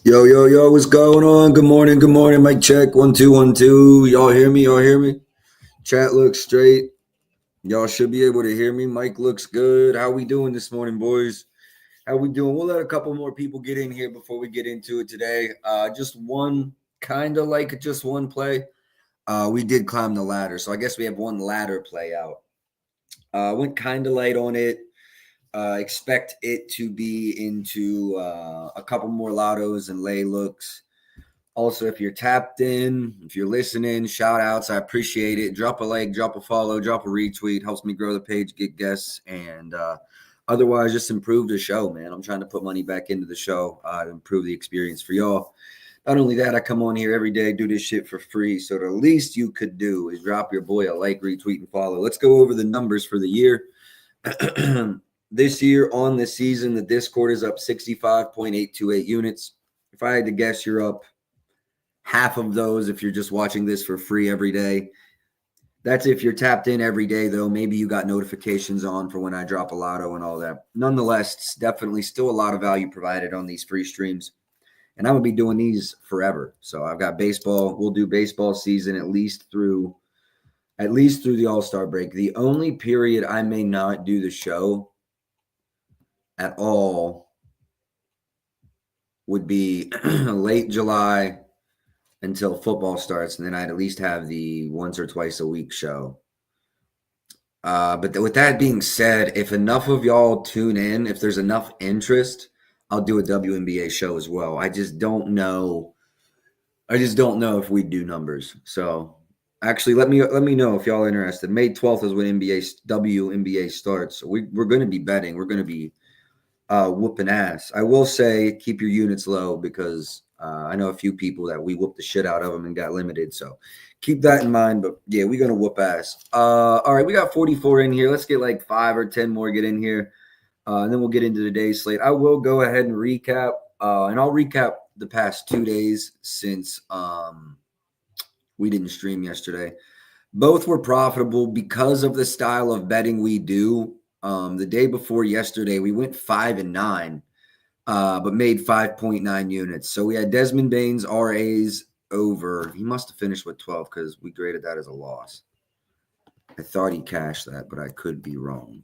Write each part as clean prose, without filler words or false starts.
Yo, yo, yo, what's going on? Good morning, good morning. Mic check. 1 2 1 2. Y'all hear me? Y'all hear me? Chat looks straight. Y'all should be able to hear me. Mic looks good. How we doing this morning, boys? How we doing? We'll let a couple more people get in here before we get into it today. Just one, kind of like just one play. We did climb the ladder, so I guess we have one ladder play out. Went kind of light on it. Expect it to be into a couple more lottos and lay looks. Also, if you're tapped in, if you're listening, shout outs. I appreciate it. Drop a like, drop a follow, drop a retweet. Helps me grow the page, get guests, and otherwise just improve the show, man. I'm trying to put money back into the show to improve the experience for y'all. Not only that, I come on here every day, do this shit for free. So the least you could do is drop your boy a like, retweet, and follow. Let's go over the numbers for the year. This year on the season, the Discord is up 65.828 units. If I had to guess, you're up half of those if you're just watching this for free every day. That's if you're tapped in every day, though. Maybe you got notifications on for when I drop a lotto and all that. Nonetheless, it's definitely still a lot of value provided on these free streams. And I'm going to be doing these forever. So I've got baseball. We'll do baseball season at least through the All-Star break. The only period I may not do the show at all would be late July until football starts, and then I'd at least have the once or twice a week show. But with that being said, if enough of y'all tune in, if there's enough interest, I'll do a WNBA show as well. I just don't know if we do numbers. So actually, let me know if y'all are interested. May 12th is when WNBA starts. So we're going to be betting. We're going to be whooping ass. I will say keep your units low because I know a few people that we whooped the shit out of them and got limited. So keep that in mind. But yeah, we're going to whoop ass. All right, we got 44 in here. Let's get like 5 or 10 more get in here. And then we'll get into today's slate. I will go ahead and recap. And I'll recap the past 2 days since we didn't stream yesterday. Both were profitable because of the style of betting we do. The day before yesterday, we went 5-9, but made 5.9 units. So we had Desmond Bane's RAs over. He must have finished with 12 because we graded that as a loss. I thought he cashed that, but I could be wrong.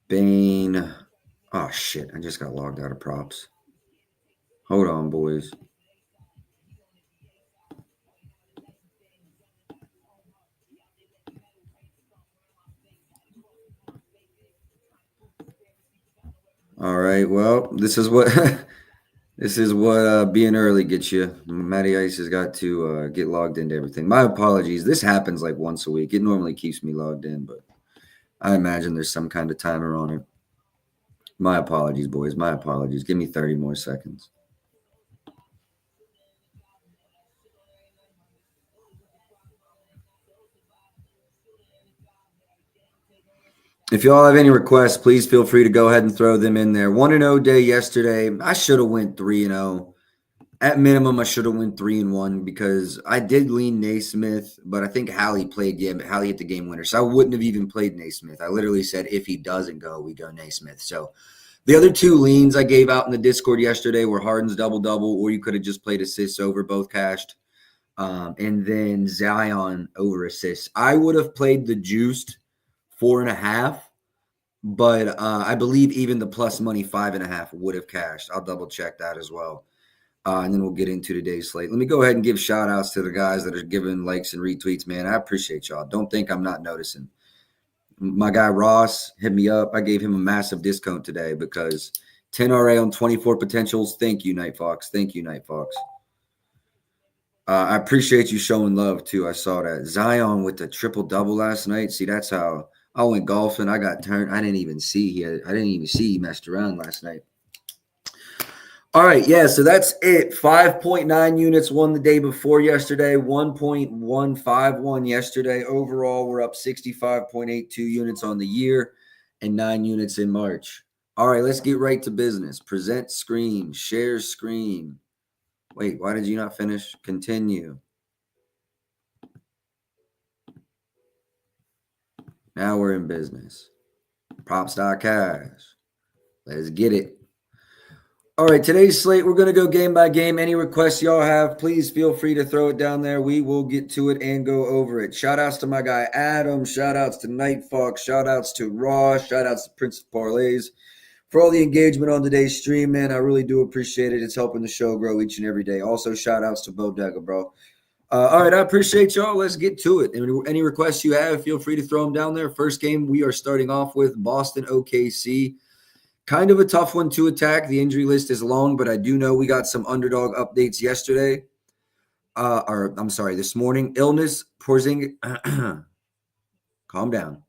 Bane. Oh, shit. I just got logged out of props. Hold on, boys. All right. Well, this is what being early gets you. Matty Ice has got to get logged into everything. My apologies. This happens like once a week. It normally keeps me logged in, but I imagine there's some kind of timer on it. My apologies, boys. My apologies. Give me 30 more seconds. If y'all have any requests, please feel free to go ahead and throw them in there. 1-0 day yesterday. I should have went 3-0. At minimum, I should have went 3-1 because I did lean Naismith, but I think Hallie played. Yeah, but Hallie hit the game winner, so I wouldn't have even played Naismith. I literally said if he doesn't go, we go Naismith. So the other two leans I gave out in the Discord yesterday were Harden's double-double, or you could have just played assists over, both cashed. And then Zion over assists. I would have played the juiced 4.5, but I believe even the plus money 5.5 would have cashed. I'll double check that as well. And then we'll get into today's slate. Let me go ahead and give shout outs to the guys that are giving likes and retweets, man. I appreciate y'all. Don't think I'm not noticing. My guy Ross hit me up. I gave him a massive discount today because 10 RA on 24 potentials. Thank you, Night Fox. Thank you, Night Fox. I appreciate you showing love, too. I saw that. Zion with the triple-double last night. See, that's how I went golfing. I got turned. I didn't even see he messed around last night. All right, yeah, so that's it. 5.9 units won the day before yesterday, 1.151 yesterday. Overall, we're up 65.82 units on the year and 9 units in March. All right, let's get right to business. Present screen, share screen. Wait, why did you not finish? Continue. Now we're in business. Props.cash. Let's get it. All right, today's slate, we're going to go game by game. Any requests y'all have, please feel free to throw it down there. We will get to it and go over it. Shout outs to my guy Adam. Shout outs to Night Fox. Shout outs to Ross. Shout outs to Prince of Parlays. For all the engagement on today's stream, man, I really do appreciate it. It's helping the show grow each and every day. Also, shout outs to Bodega, bro. All right, I appreciate y'all. Let's get to it. Any requests you have, feel free to throw them down there. First game, we are starting off with Boston OKC. Kind of a tough one to attack. The injury list is long, but I do know we got some underdog updates yesterday. This morning. Illness, Porzingis. Calm down.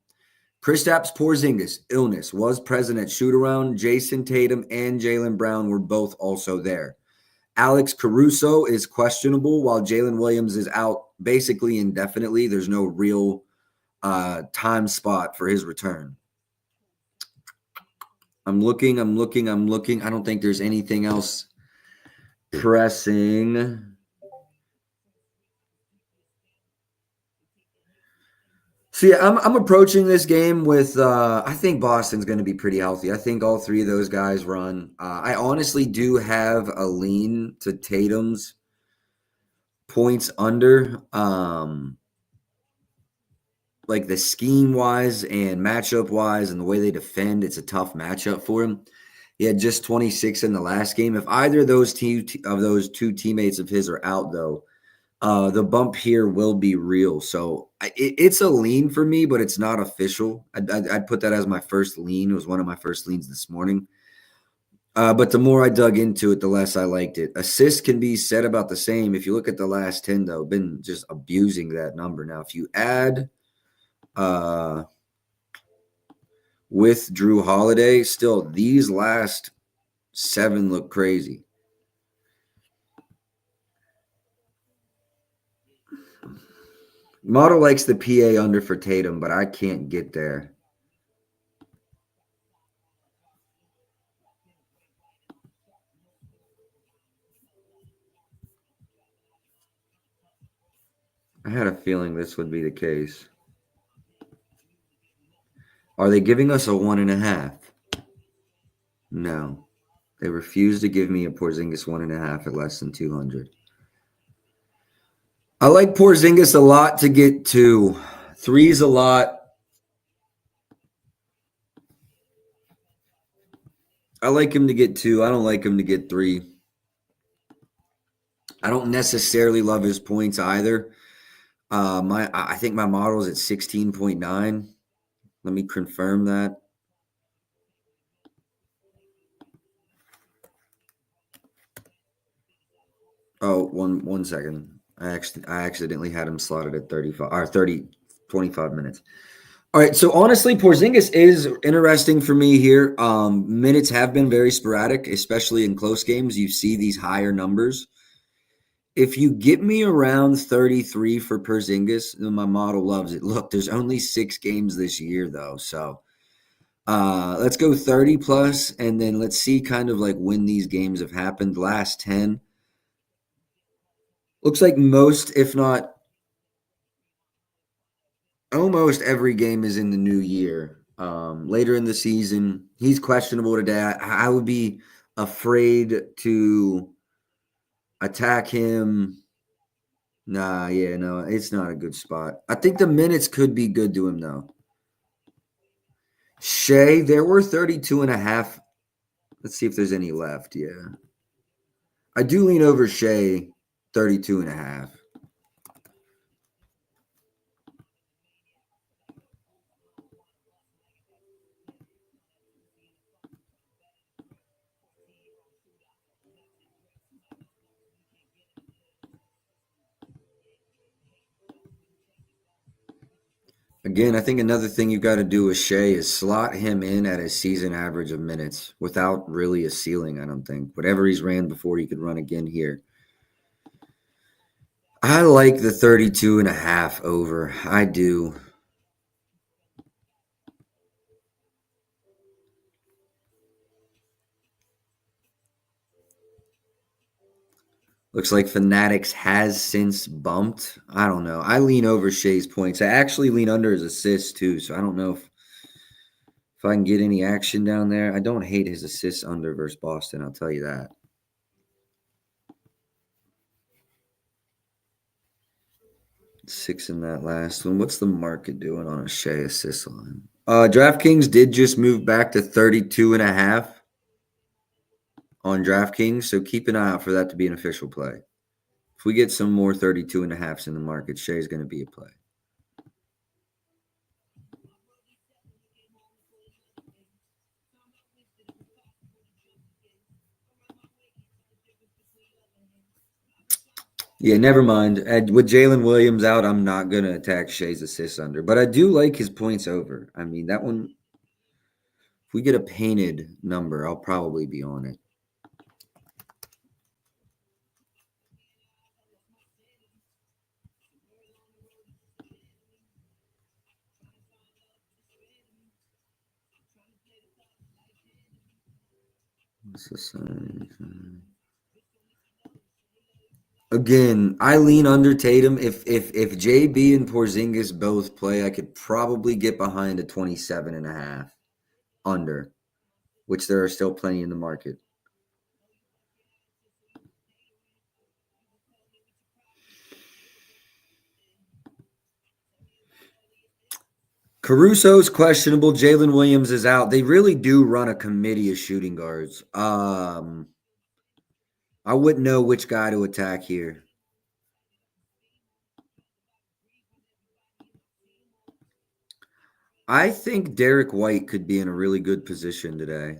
Kristaps Porzingis, illness, was present at shoot-around. Jason Tatum and Jaylen Brown were both also there. Alex Caruso is questionable, while Jalen Williams is out basically indefinitely. There's no real time spot for his return. I'm looking. I don't think there's anything else pressing. So, yeah, I'm approaching this game with I think Boston's going to be pretty healthy. I think all three of those guys run. I honestly do have a lean to Tatum's points under. Like the scheme-wise and matchup-wise and the way they defend, it's a tough matchup for him. He had just 26 in the last game. If either of those two teammates of his are out, though, the bump here will be real. So it's a lean for me, but it's not official. I'd put that as my first lean. It was one of my first leans this morning. But the more I dug into it, the less I liked it. Assists can be said about the same. If you look at the last 10, though, been just abusing that number. Now, if you add with Drew Holiday, still these last 7 look crazy. Model likes the PA under for Tatum, but I can't get there. I had a feeling this would be the case. Are they giving us a 1.5? No. They refuse to give me a Porzingis 1.5 at less than 200. I like Porzingis a lot to get 2. 3's a lot. I like him to get 2. I don't like him to get 3. I don't necessarily love his points either. I think my model is at 16.9. Let me confirm that. Oh, one second. I accidentally had him slotted at 25 minutes. All right, so honestly, Porzingis is interesting for me here. Minutes have been very sporadic, especially in close games. You see these higher numbers. If you get me around 33 for Porzingis, then my model loves it. Look, there's only 6 games this year, though. So let's go 30 plus, and then let's see kind of like when these games have happened. Last 10. Looks like most, if not almost every game is in the new year. Later in the season, he's questionable today. I would be afraid to attack him. No, it's not a good spot. I think the minutes could be good to him, though. Shea, there were 32.5. Let's see if there's any left. Yeah. I do lean over Shea, 32.5. Again, I think another thing you've got to do with Shea is slot him in at his season average of minutes without really a ceiling, I don't think. Whatever he's ran before, he could run again here. I like the 32.5 over. I do. Looks like Fanatics has since bumped. I don't know. I lean over Shea's points. I actually lean under his assists too, so I don't know if If I can get any action down there, I don't hate his assists under versus Boston, I'll tell you that. Six in that last one. What's the market doing on a Shea assist line? DraftKings did just move back to 32.5 on DraftKings, so keep an eye out for that to be an official play. If we get some more 32.5s in the market, Shea's going to be a play. Yeah, never mind. With Jalen Williams out, I'm not going to attack Shea's assists under, but I do like his points over. I mean, that one, if we get a painted number, I'll probably be on it. What's the sign? Again, I lean under Tatum. If JB and Porzingis both play, I could probably get behind a 27.5 under, which there are still plenty in the market. Caruso's questionable. Jalen Williams is out. They really do run a committee of shooting guards. I wouldn't know which guy to attack here. I think Derek White could be in a really good position today,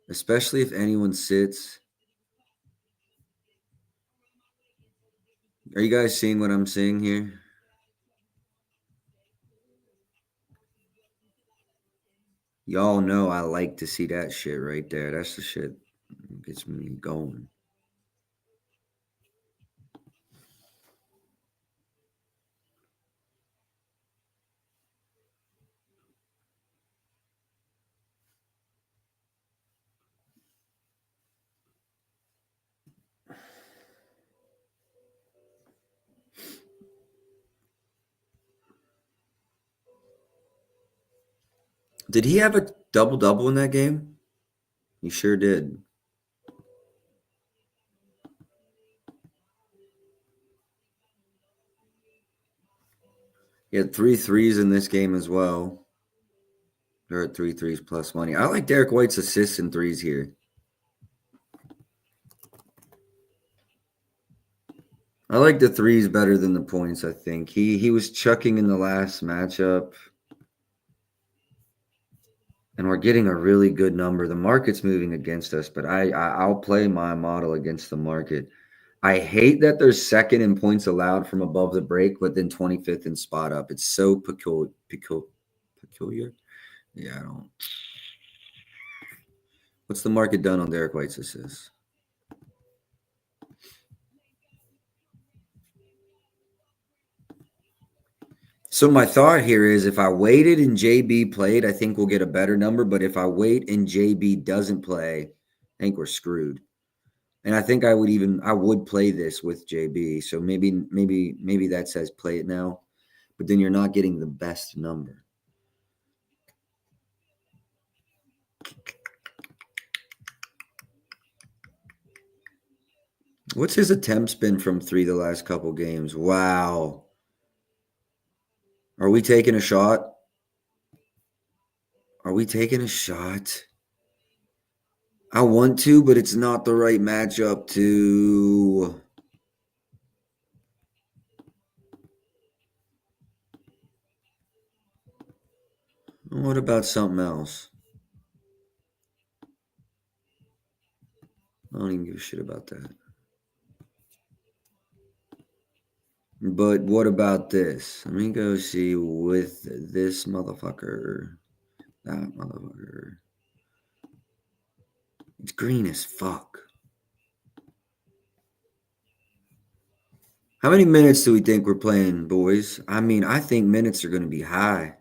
especially if anyone sits. Are you guys seeing what I'm seeing here? Y'all know I like to see that shit right there. That's the shit that gets me going. Did he have a double-double in that game? He sure did. He had 3 threes in this game as well. There are 3 threes plus money. I like Derek White's assists and threes here. I like the threes better than the points, I think. He was chucking in the last matchup. And we're getting a really good number. The market's moving against us, but I'll play my model against the market. I hate that there's second in points allowed from above the break, but then 25th in spot up. It's so peculiar. Yeah, I don't. What's the market done on Derek White's assists? So my thought here is if I waited and JB played, I think we'll get a better number. But if I wait and JB doesn't play, I think we're screwed. And I think I would play this with JB. So maybe that says play it now, but then you're not getting the best number. What's his attempts been from 3 the last couple games? Wow. Are we taking a shot? Are we taking a shot? I want to, but it's not the right matchup to. What about something else? I don't even give a shit about that. But what about this? Let me go see with this motherfucker. That motherfucker. It's green as fuck. How many minutes do we think we're playing, boys? I mean, I think minutes are going to be high.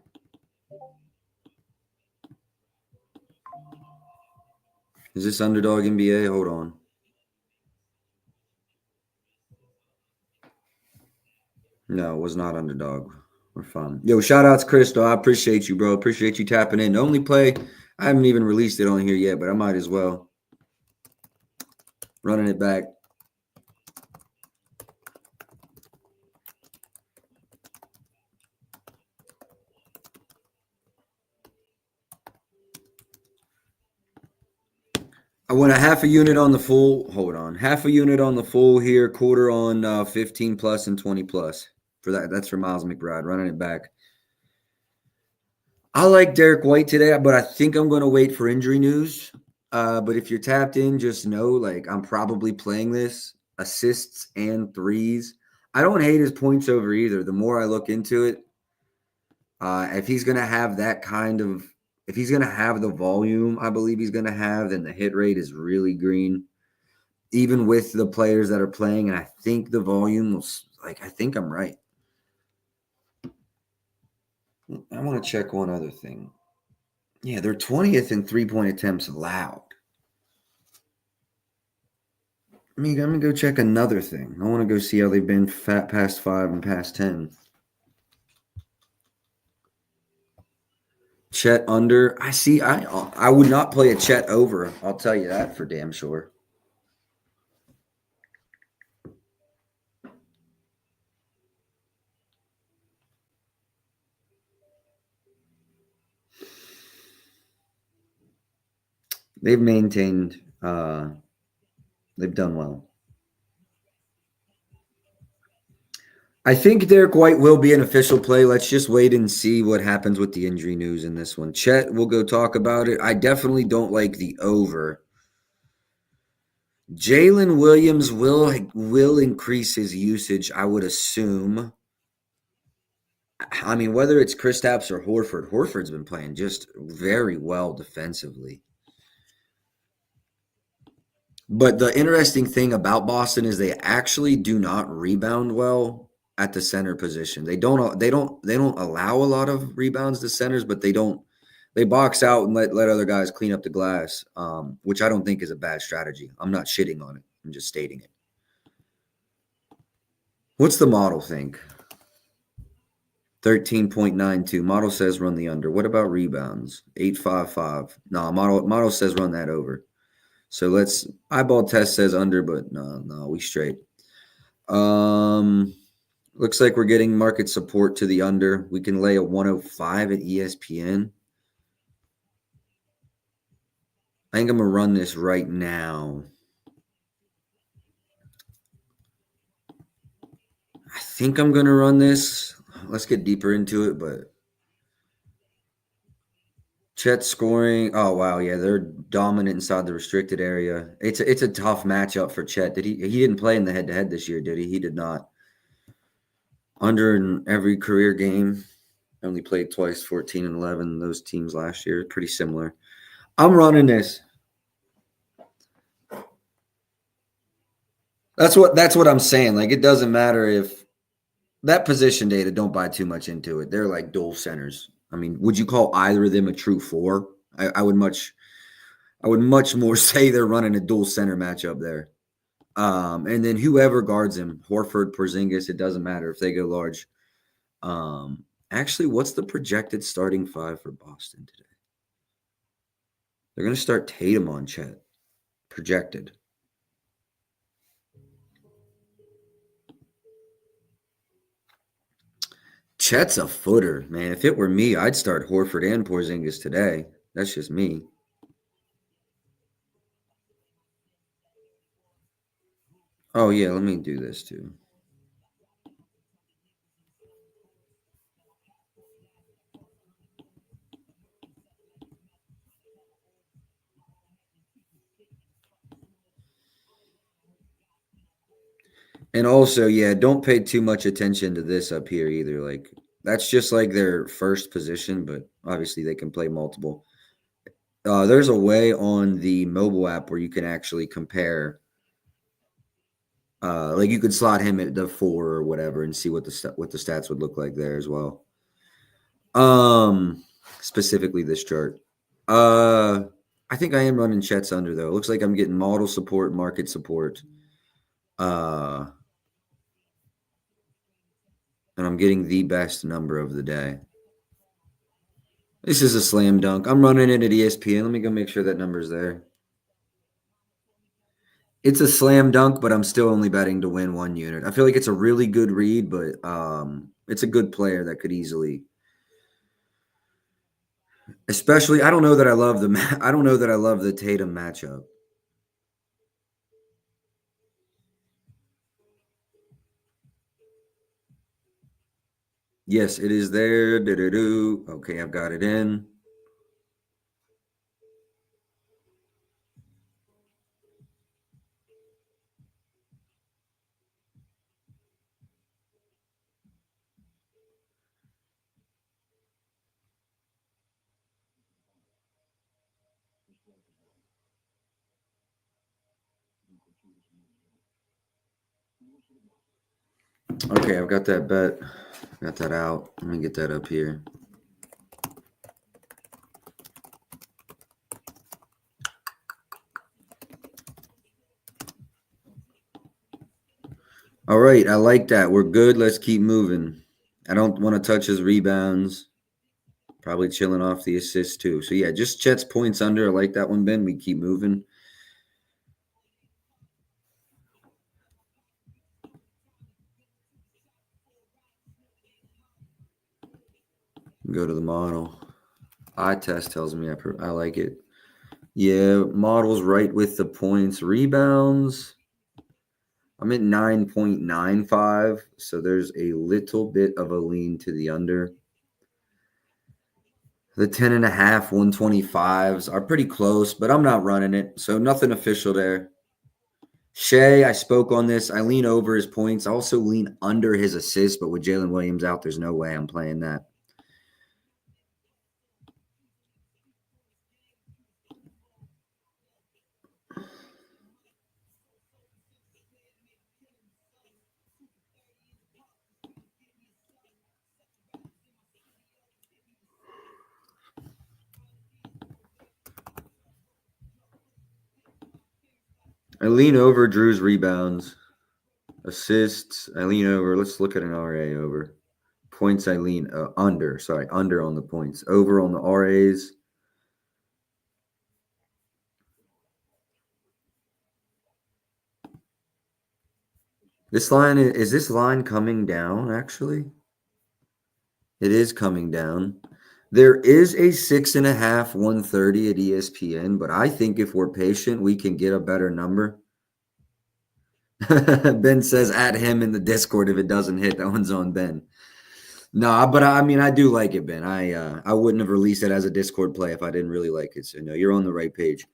Is this Underdog NBA? Hold on. No, it was not Underdog. We're fine. Yo, shout outs, Crystal. I appreciate you, bro. Appreciate you tapping in. The only play, I haven't even released it on here yet, but I might as well. Running it back. I went a half a unit on the full. Hold on. Half a unit on the full here, quarter on 15 plus and 20 plus. For that, that's for Miles McBride. Running it back. I like Derek White today, but I think I'm going to wait for injury news. But if you're tapped in, just know like I'm probably playing this assists and threes. I don't hate his points over either. The more I look into it, if he's going to have that kind of, if he's going to have the volume I believe he's going to have, then the hit rate is really green, even with the players that are playing. And I think the volume was like, I think I'm right. I want to check one other thing. Yeah, they're 20th in 3-point attempts allowed. I'm gonna go check another thing. I want to go see how they've been past 5 and past 10. Chet under. I see. I would not play a Chet over. I'll tell you that for damn sure. They've maintained. They've done well. I think Derek White will be an official play. Let's just wait and see what happens with the injury news in this one. Chet, we'll go talk about it. I definitely don't like the over. Jalen Williams will increase his usage, I would assume. I mean, whether it's Kristaps or Horford's been playing just very well defensively. But the interesting thing about Boston is they actually do not rebound well at the center position. They don't allow a lot of rebounds to centers, but they box out and let other guys clean up the glass, which I don't think is a bad strategy. I'm not shitting on it. I'm just stating it. What's the model think? 13.92. Model says run the under. What about rebounds? 855. No, model says run that over. So let's eyeball test says under, but no, we straight. Looks like we're getting market support to the under. We can lay a 105 at ESPN. I think I'm gonna run this right now. I think I'm gonna run this. Let's get deeper into it, but Chet scoring. Oh wow, yeah, they're dominant inside the restricted area. It's a tough matchup for Chet. He didn't play in the head-to-head this year, did he? He did not. Under in every career game. Only played twice, 14 and 11. Those teams last year, pretty similar. I'm running this. That's what I'm saying. Like, it doesn't matter if that position data, don't buy too much into it. They're like dual centers. I mean, would you call either of them a true 4? I would much more say they're running a dual center matchup there. And then whoever guards him, Horford, Porzingis, it doesn't matter if they go large. Actually, what's the projected starting 5 for Boston today? They're going to start Tatum on Chet. Projected. Chet's a footer, man. If it were me, I'd start Horford and Porzingis today. That's just me. Oh, yeah, let me do this too. And also, yeah, don't pay too much attention to this up here either. Like, that's just like their first position, but obviously they can play multiple. There's a way on the mobile app where you can actually compare. Like you could slot him at the 4 or whatever and see what the stats would look like there as well. Specifically this chart. I think I am running Chet's under though. It looks like I'm getting model support, market support. and I'm getting the best number of the day. This is a slam dunk. I'm running it at ESPN. Let me go make sure that number's there. It's a slam dunk, but I'm still only betting to win 1 unit. I feel like it's a really good read, but it's a good player that could easily. Especially, I don't know that I love the I don't know that I love the Tatum matchup. Yes, it is there. Do-do-do. Okay, I've got it in. Okay, I've got that bet. Got that out. Let me get that up here. All right, I like that. We're good. Let's keep moving. I don't want to touch his rebounds. Probably chilling off the assist too. So yeah, just Chet's points under. I like that one, Ben. We keep moving. Go to the model. Eye test tells me I like it. Yeah, model's right with the points. Rebounds, I'm at 9.95, so there's a little bit of a lean to the under. The 10.5, 125s are pretty close, but I'm not running it, so nothing official there. Shea, I spoke on this. I lean over his points. I also lean under his assists, but with Jalen Williams out, there's no way I'm playing that. I lean over Drew's rebounds. Assists, I lean over. Let's look at an RA over. Points, I lean under. Sorry, under on the points. Over on the RAs. This line is this line coming down, actually? It is coming down. There is a 6.5, 130 at ESPN, but I think if we're patient, we can get a better number. Ben says at him in the Discord if it doesn't hit. That one's on Ben. No, but I mean I do like it, Ben. I wouldn't have released it as a Discord play if I didn't really like it. So no, you're on the right page.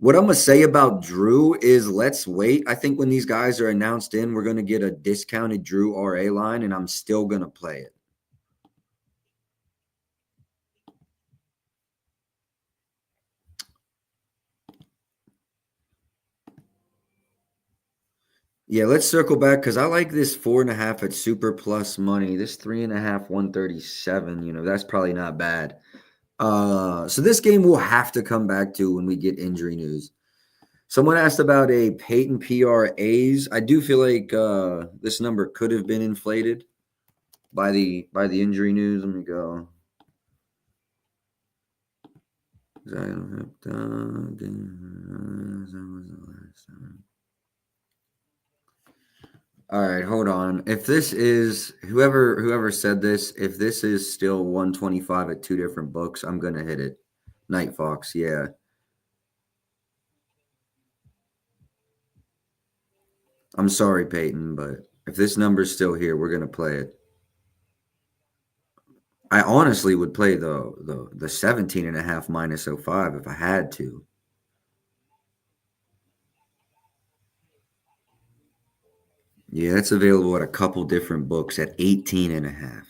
What I'm gonna say about Drew is let's wait. I think when these guys are announced in, we're gonna get a discounted Drew RA line, and I'm still gonna play it. Yeah, let's circle back because I like this 4.5 at super plus money. This 3.5, 137. That's probably not bad. So this game we'll have to come back to when we get injury news. Someone asked about a Peyton PRAs. I do feel like this number could have been inflated by the injury news. Let me go. All right, hold on. If this is whoever said this, if this is still 125 at two different books, I'm gonna hit it. Night Fox, yeah. I'm sorry, Peyton, but if this number's still here, we're gonna play it. I honestly would play the 17.5 minus -05 if I had to. Yeah, it's available at a couple different books at 18.5.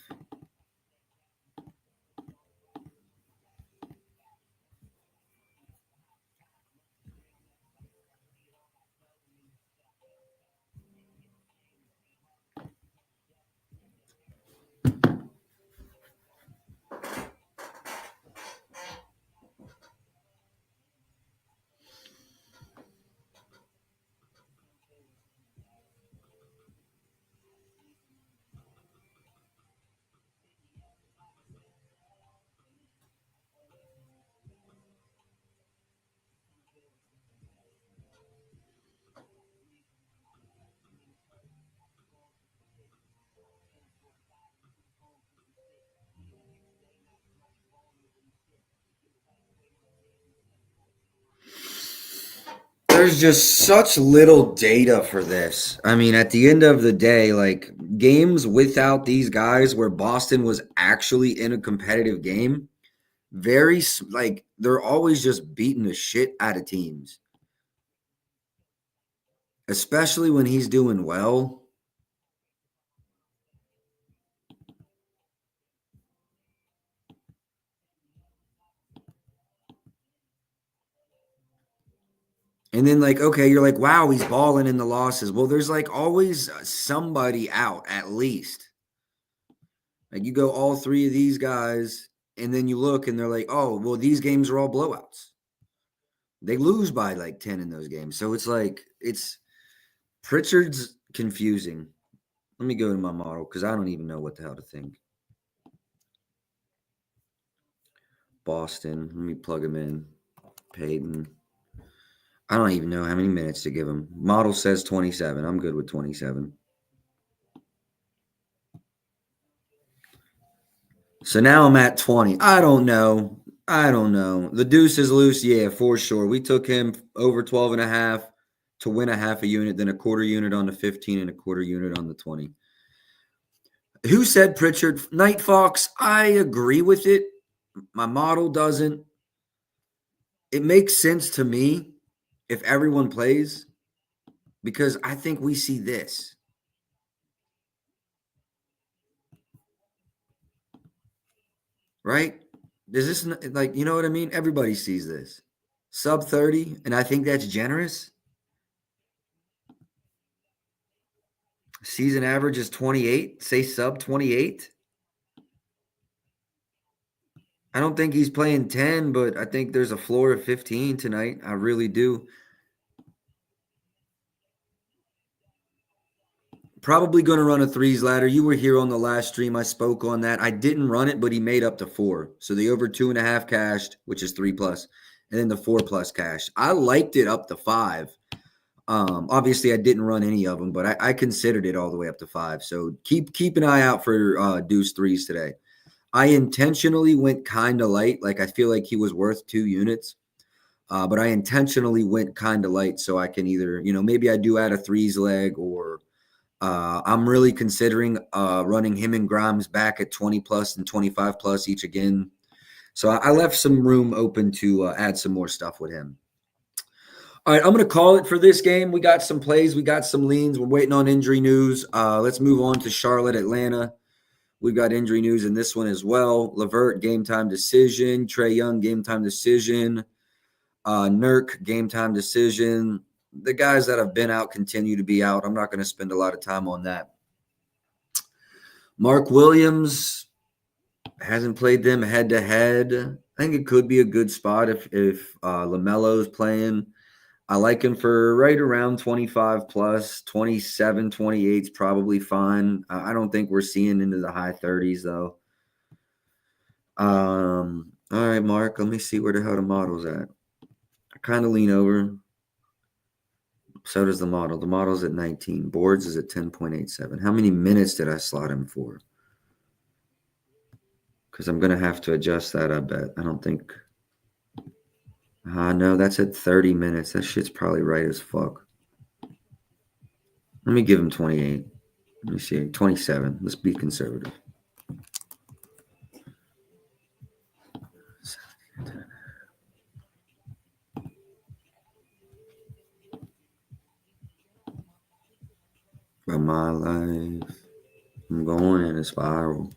there's just such little data for this. I mean, at the end of the day, like games without these guys where Boston was actually in a competitive game, like they're always just beating the shit out of teams, especially when he's doing well. And then, like, okay, you're like, wow, he's balling in the losses. Well, there's like always somebody out at least. Like, you go all three of these guys, and then you look and they're like, oh, well, these games are all blowouts. They lose by like 10 in those games. So it's like, Pritchard's confusing. Let me go to my model because I don't even know what the hell to think. Boston, let me plug him in. Peyton. I don't even know how many minutes to give him. Model says 27. I'm good with 27. So now I'm at 20. I don't know. The deuce is loose. Yeah, for sure. We took him over 12 and a half to win a half a unit, then a quarter unit on the 15 and a quarter unit on the 20. Who said Pritchard? Night Fox, I agree with it. My model doesn't. It makes sense to me if everyone plays because I think we see this. Right? Does this, like, you know what I mean? Everybody sees this. Sub 30, and I think that's generous. Season average is 28. Say sub 28. I don't think he's playing 10, but I think there's a floor of 15 tonight. I really do. Probably going to run a threes ladder. You were here on the last stream. I spoke on that. I didn't run it, but he made up to 4. So the over 2.5 cashed, which is 3 plus, and then the 4 plus cashed. I liked it up to 5. Obviously, I didn't run any of them, but I considered it all the way up to 5. So keep an eye out for deuce threes today. I intentionally went kind of light. Like I feel like he was worth 2 units, but I intentionally went kind of light so I can either, maybe I do add a threes leg or I'm really considering running him and Grimes back at 20 plus and 25 plus each again. So I left some room open to add some more stuff with him. All right, I'm going to call it for this game. We got some plays. We got some leans. We're waiting on injury news. Let's move on to Charlotte, Atlanta. We've got injury news in this one as well. Levert, game time decision. Trae Young, game time decision. Nurk, game time decision. The guys that have been out continue to be out. I'm not going to spend a lot of time on that. Mark Williams hasn't played them head-to-head. I think it could be a good spot if LaMelo's playing. I like him for right around 25 plus, 27, 28 is probably fine. I don't think we're seeing into the high 30s, though. All right, Mark, let me see where the hell the model's at. I kind of lean over. So does the model. The model's at 19. Boards is at 10.87. How many minutes did I slot him for? Because I'm going to have to adjust that, I bet. I don't think... no, that's at 30 minutes. That shit's probably right as fuck. Let me give him 28. Let me see. 27. Let's be conservative. But my life, I'm going in a spiral.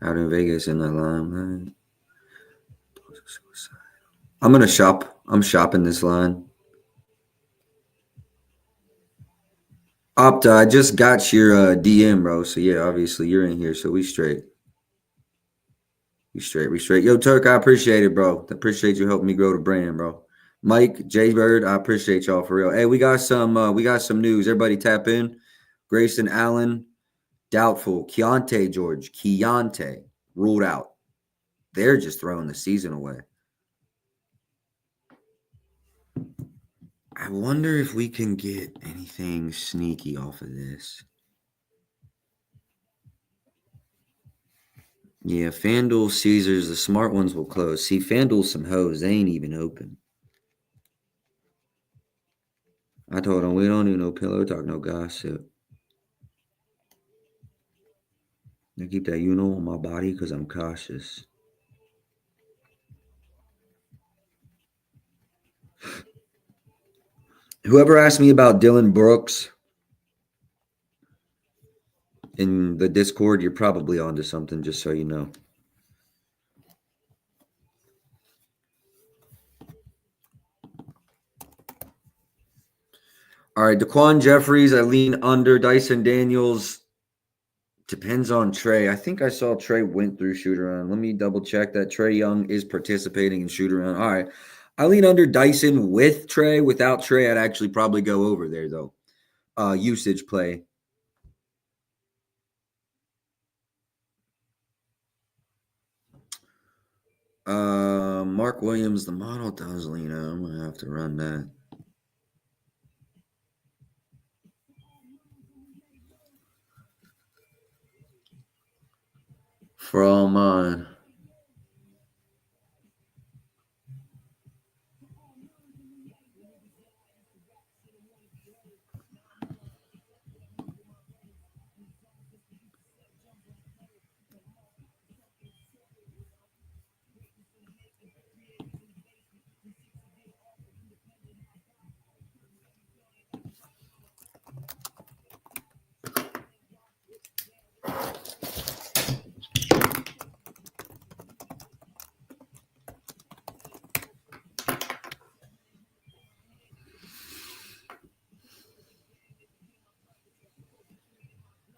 Out in Vegas in the limelight. I'm going to shop. I'm shopping this line. Opta, I just got your DM, bro. So, yeah, obviously you're in here. So, we straight. We straight. Yo, Turk, I appreciate it, bro. I appreciate you helping me grow the brand, bro. Mike, J Bird, I appreciate y'all for real. Hey, we got some news. Everybody tap in. Grayson Allen, doubtful. Keontae ruled out. They're just throwing the season away. I wonder if we can get anything sneaky off of this. Yeah, FanDuel, Caesars, the smart ones will close. See, FanDuel some hoes. They ain't even open. I told him we don't need no pillow talk, no gossip. I keep that on my body because I'm cautious. Whoever asked me about Dylan Brooks in the Discord, you're probably onto something, just so you know. All right, Daquan Jeffries, I lean under. Dyson Daniels, depends on Trey. I think I saw Trey went through shoot around. Let me double check that Trey Young is participating in shoot around. All right, I lean under Dyson with Trey. Without Trey, I'd actually probably go over there, though. Usage play. Mark Williams, the model does lean out. I'm going to have to run that. For all mine.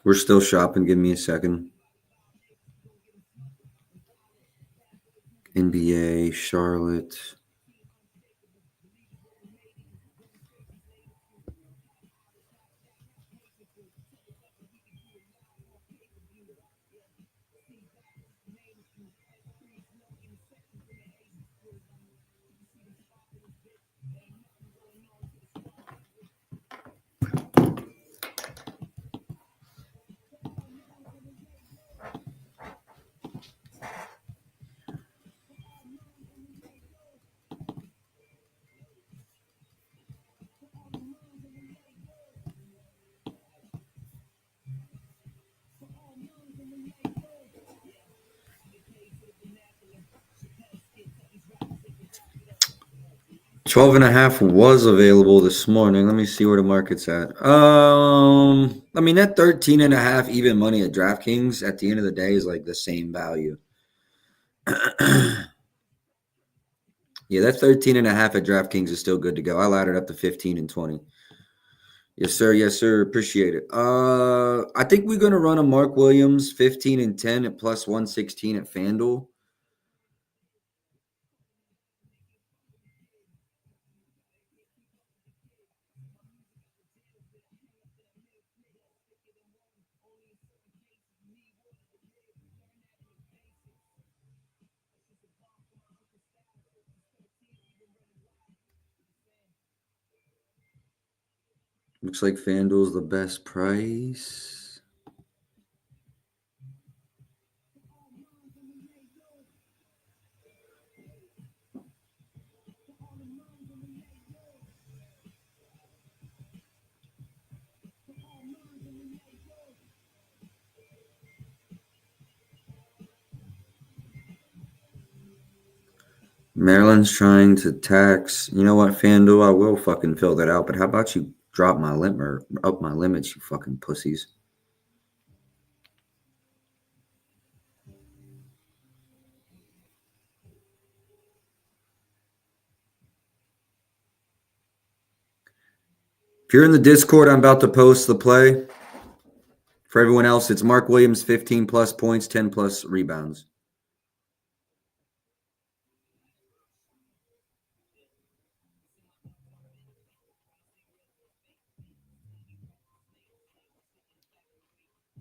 We're still shopping. Give me a second. NBA, Charlotte. Twelve and a half was available this morning. Let me see where the market's at. I mean that 13 and a half even money at DraftKings at the end of the day is like the same value. Yeah, that 13 and a half at DraftKings is still good to go. I laddered up to 15 and 20. Yes, sir. Yes, sir. Appreciate it. I think we're gonna run a Mark Williams 15 and 10 at plus 116 at FanDuel. Looks like FanDuel's the best price. Maryland's trying to tax. You know what, FanDuel? I will fucking fill that out. But how about you drop my limit or up my limits, you fucking pussies? If you're in the Discord, I'm about to post the play. For everyone else, it's Mark Williams, 15 plus points, 10 plus rebounds.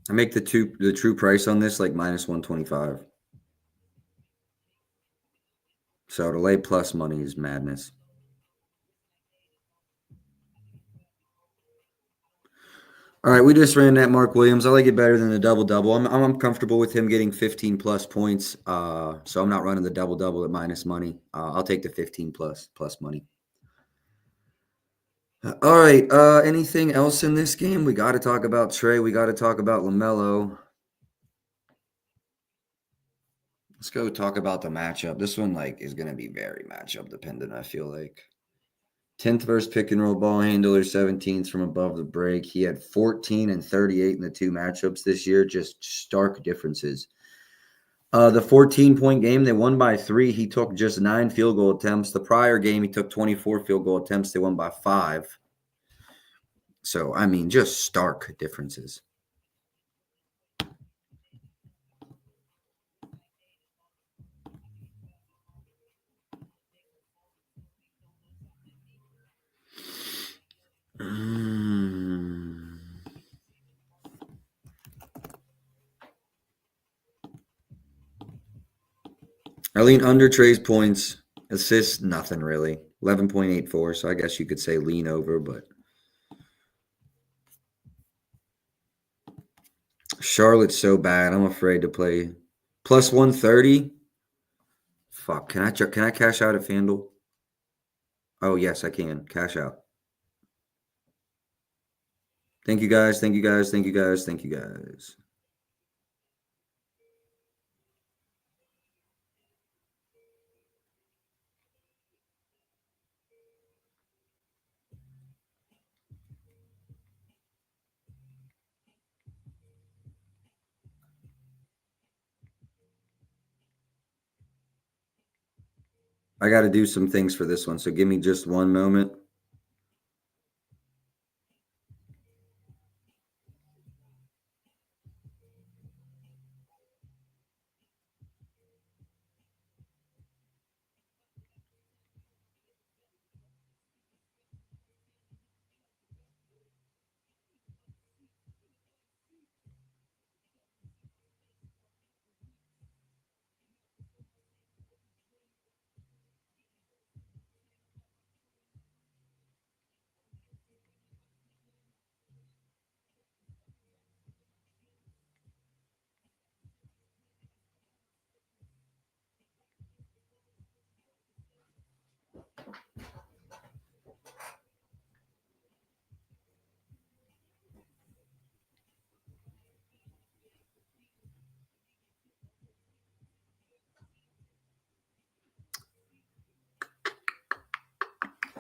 I make the true price on this like minus 125. So to lay plus money is madness. All right, we just ran that Mark Williams. I like it better than the double-double. I'm comfortable with him getting 15 plus points. So I'm not running the double-double at minus money. I'll take the 15 plus money. All right. Anything else in this game? We got to talk about Trey. We got to talk about LaMelo. Let's go talk about the matchup. This one is going to be very matchup dependent, I feel like. 10th versus pick and roll ball handler, 17th from above the break. He had 14 and 38 in the two matchups this year, just stark differences. The 14-point game, they won by 3. He took just 9 field goal attempts. The prior game, he took 24 field goal attempts. They won by 5. So, I mean, just stark differences. I lean under Trey's points. Assists, nothing really. 11.84, so I guess you could say lean over, but Charlotte's so bad. I'm afraid to play. Plus 130? Fuck. Can I cash out at FanDuel? Oh, yes, I can. Cash out. Thank you guys. Thank you guys. Thank you guys. Thank you guys. I got to do some things for this one, so give me just one moment.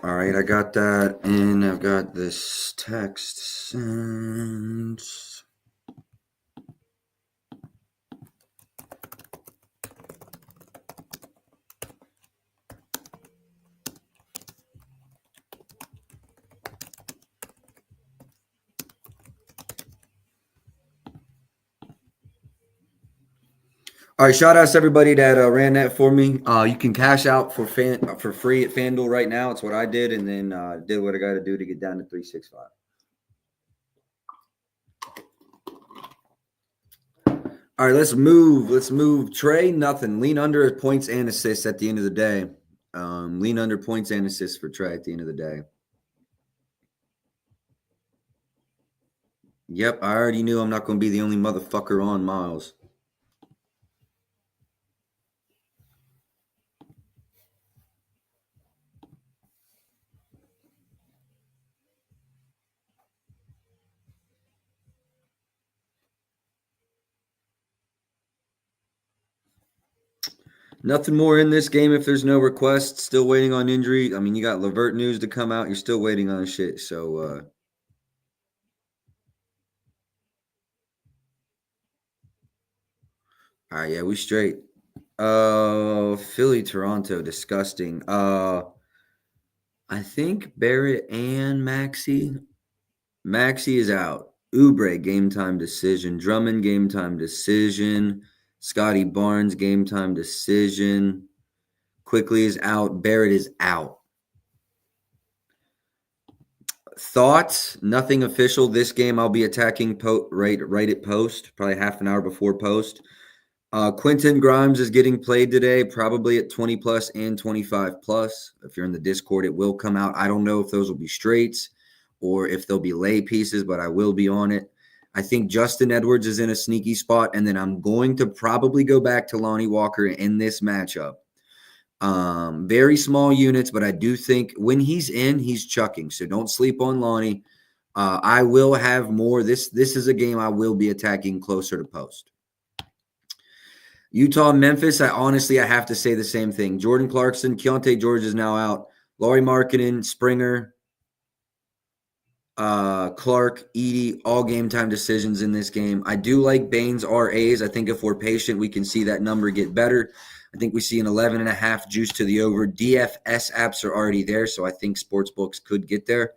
All right, I got that, and I've got this text sent. All right, shout outs to everybody that ran that for me. You can cash out for free at FanDuel right now. It's what I did, and then did what I got to do to get down to 365. All right, let's move. Let's move. Trey, nothing. Lean under points and assists at the end of the day. Lean under points and assists for Trey at the end of the day. Yep, I already knew I'm not going to be the only motherfucker on Miles. Nothing more in this game if there's no requests. Still waiting on injury. I mean, you got Levert news to come out. You're still waiting on shit. So, all right, yeah, we straight. Philly, Toronto, disgusting. I think Barrett and Maxey. Maxey is out. Oubre, game time decision. Drummond, game time decision. Scotty Barnes, game time decision. Quickly is out. Barrett is out. Thoughts? Nothing official. This game I'll be attacking right at post, probably half an hour before post. Quentin Grimes is getting played today, probably at 20 plus and 25 plus. If you're in the Discord, it will come out. I don't know if those will be straights or if they'll be lay pieces, but I will be on it. I think Justin Edwards is in a sneaky spot, and then I'm going to probably go back to Lonnie Walker in this matchup. Very small units, but I do think when he's in, he's chucking. So don't sleep on Lonnie. I will have more. This is a game I will be attacking closer to post. Utah, Memphis. I have to say the same thing. Jordan Clarkson, Keontae George is now out. Laurie Markkinen, Springer, Clark, Edey, all game time decisions in this game. I do like Baines RAs. I think if we're patient, we can see that number get better. I think we see an 11.5 juice to the over. DFS apps are already there, so I think sports books could get there.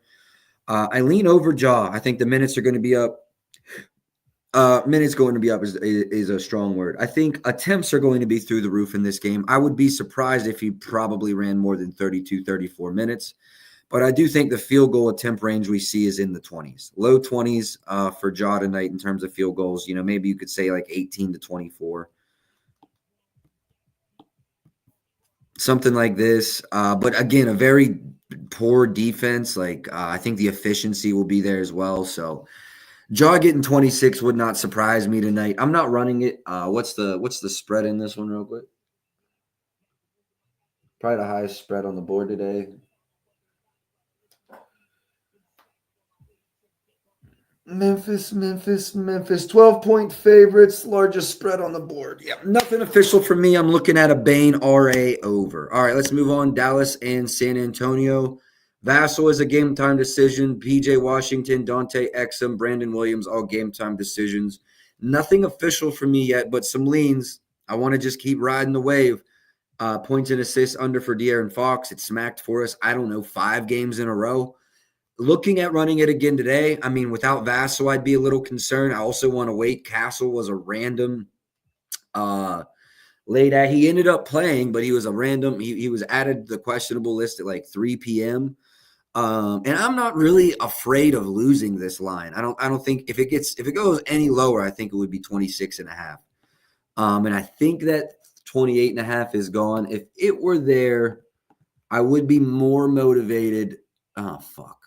I lean over Jaw. I think the minutes are going to be up. Minutes going to be up is a strong word. I think attempts are going to be through the roof in this game. I would be surprised if he probably ran more than 32, 34 minutes. But I do think the field goal attempt range we see is in the 20s, low 20s for Jaw tonight in terms of field goals. Maybe you could say like 18 to 24. Something like this. But again, a very poor defense. I think the efficiency will be there as well. So Jaw getting 26 would not surprise me tonight. I'm not running it. What's the spread in this one real quick? Probably the highest spread on the board today. Memphis. 12-point favorites, largest spread on the board. Yeah, nothing official for me. I'm looking at a Bain RA over. All right, let's move on. Dallas and San Antonio. Vassell is a game time decision. PJ Washington, Dante Exum, Brandon Williams, all game time decisions. Nothing official for me yet, but some leans. I want to just keep riding the wave. Points and assists under for De'Aaron Fox. It smacked for us, 5 games in a row. Looking at running it again today, without Vassell, I'd be a little concerned. I also want to wait. Castle was a random late at. He ended up playing, but he was a random. He was added to the questionable list at like 3 p.m. And I'm not really afraid of losing this line. I don't think if it goes any lower, I think it would be 26.5. And I think that 28.5 is gone. If it were there, I would be more motivated. Oh, fuck.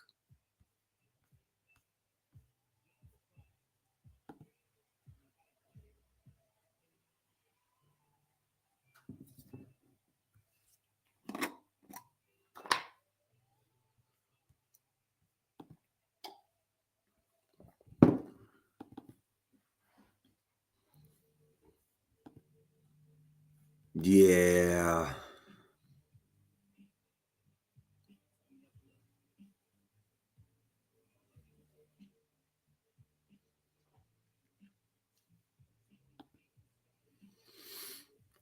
Yeah.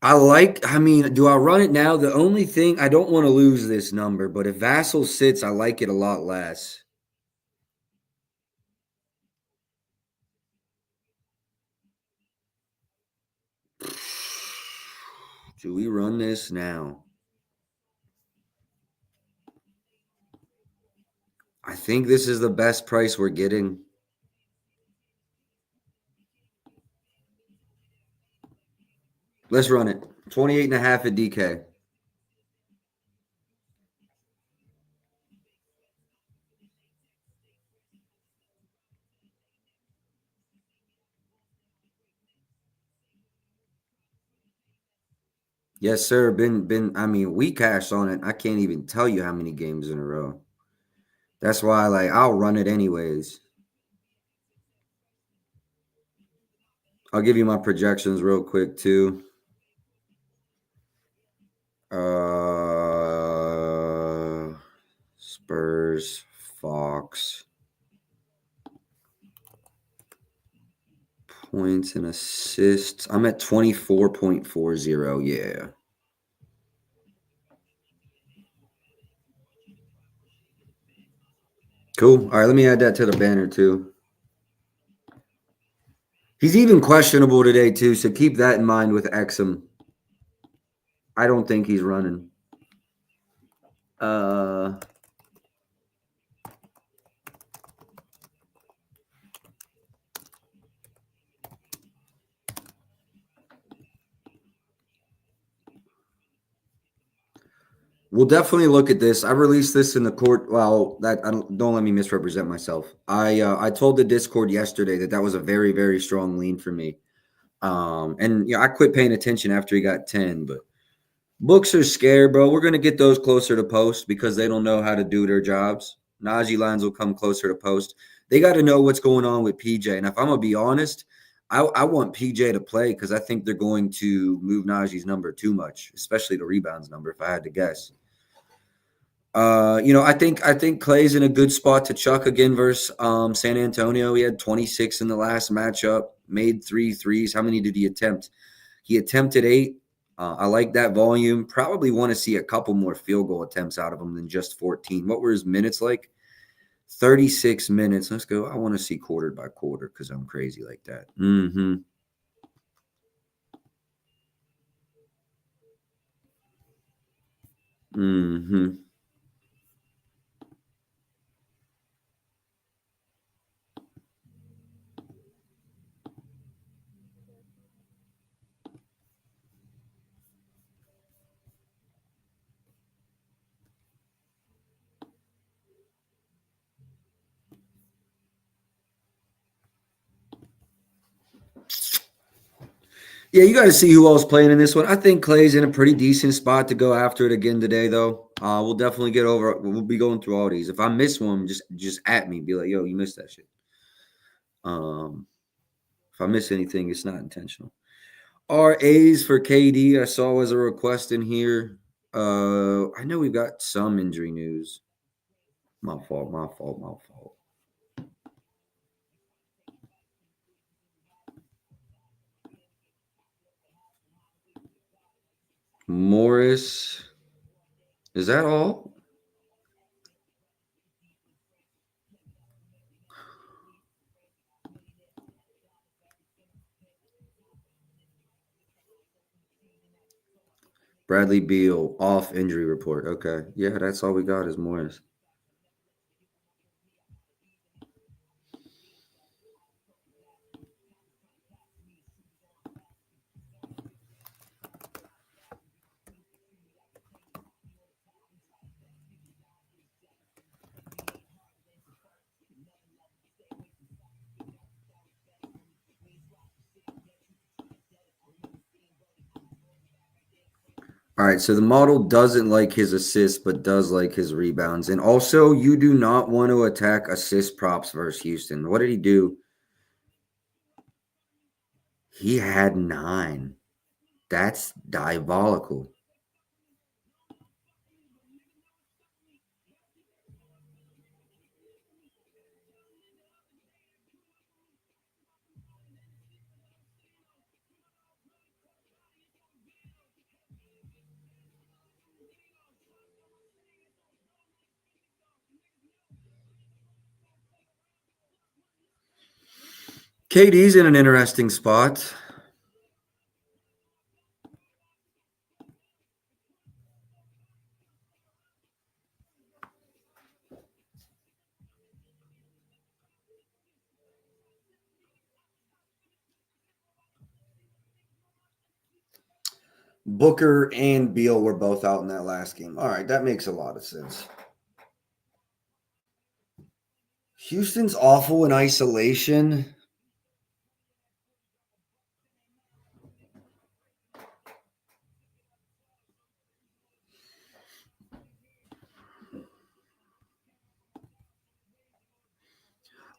Do I run it now? The only thing, I don't want to lose this number, but if Vassell sits, I like it a lot less. Do we run this now? I think this is the best price we're getting. Let's run it. 28.5 at DK. Yes, sir. We cashed on it. I can't even tell you how many games in a row. That's why, I'll run it anyways. I'll give you my projections real quick, too. Spurs, Fox. Points and assists. I'm at 24.40. Yeah. Cool. All right, let me add that to the banner too. He's even questionable today too, so keep that in mind with Exum. I don't think he's running. We'll definitely look at this. I released this in the court. Well, don't let me misrepresent myself. I told the Discord yesterday that was a very, very strong lean for me. And I quit paying attention after he got 10, but Books are scared, bro. We're gonna get those closer to post because they don't know how to do their jobs. Najee lines will come closer to post. They got to know what's going on with PJ. And if I'm gonna be honest, I want PJ to play because I think they're going to move Najee's number too much, especially the rebounds number. If I had to guess, I think Clay's in a good spot to chuck again versus San Antonio. He had 26 in the last matchup, made 3 threes. How many did he attempt? He attempted 8. I like that volume. Probably want to see a couple more field goal attempts out of him than just 14. What were his minutes like? 36 minutes. Let's go. I want to see quarter by quarter because I'm crazy like that. Mm-hmm. Mm-hmm. Yeah, you got to see who else playing in this one. I think Clay's in a pretty decent spot to go after it again today, though. We'll definitely get over. We'll be going through all these. If I miss one, just at me, be like, "Yo, you missed that shit." Um, if I miss anything, it's not intentional. RAs for KD, I saw as a request in here. I know we've got some injury news. My fault. My fault. My fault. Morris, is that all? Bradley Beal off injury report. Okay, yeah, that's all we got is Morris. All right, so the model doesn't like his assists, but does like his rebounds. And also, you do not want to attack assist props versus Houston. What did he do? He had 9. That's diabolical. KD's in an interesting spot. Booker and Beal were both out in that last game. All right, that makes a lot of sense. Houston's awful in isolation.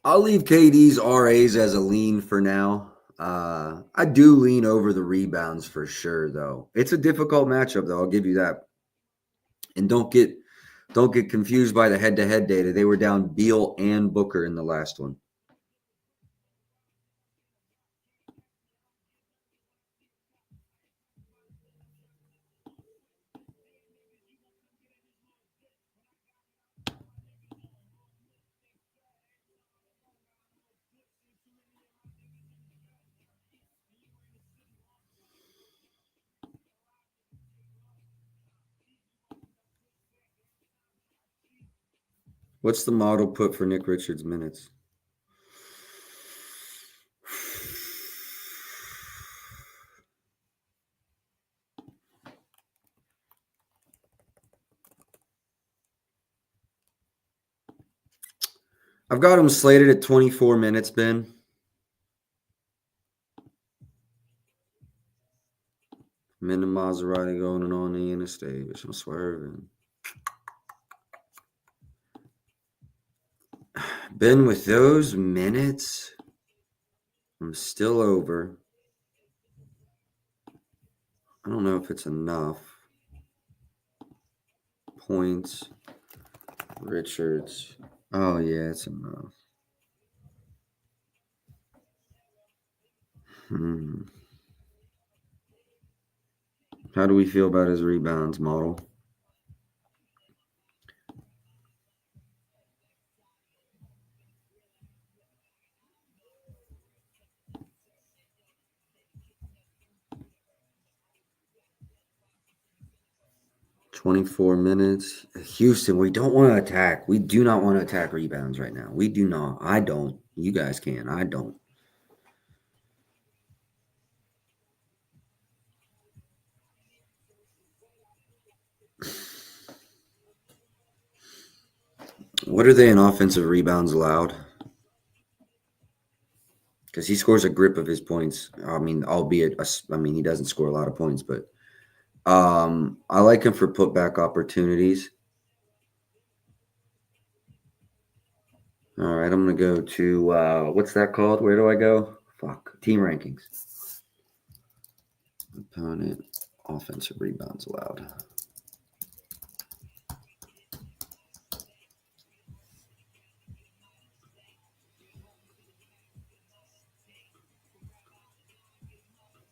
I'll leave KD's RAs as a lean for now. I do lean over the rebounds for sure, though. It's a difficult matchup, though. I'll give you that. And don't get confused by the head-to-head data. They were down Beal and Booker in the last one. What's the model put for Nick Richards' minutes? I've got him slated at 24 minutes, Ben. I'm in the Maserati going on the interstate, bitch. I'm swerving. Ben, with those minutes, I'm still over. I don't know if it's enough. Points. Richards. Oh, yeah, it's enough. How do we feel about his rebounds model? $24 minutes. Houston, we don't want to attack. We do not want to attack rebounds right now. We do not. I don't. You guys can. I don't. What are they in offensive rebounds allowed? Because he scores a grip of his points. I mean, albeit, he doesn't score a lot of points, but I like him for putback opportunities. All right, I'm going to go to, what's that called? Where do I go? Fuck. Team rankings. Opponent offensive rebounds allowed.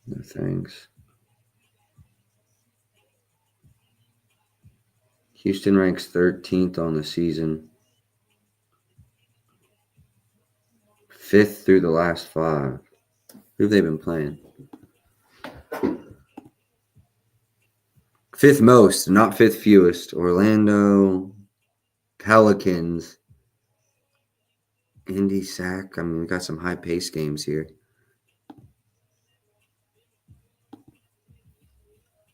No thanks. Houston ranks 13th on the season. 5th through the last 5. Who have they been playing? 5th most, not 5th fewest. Orlando, Pelicans, Indy Sac. I mean, we got some high-paced games here.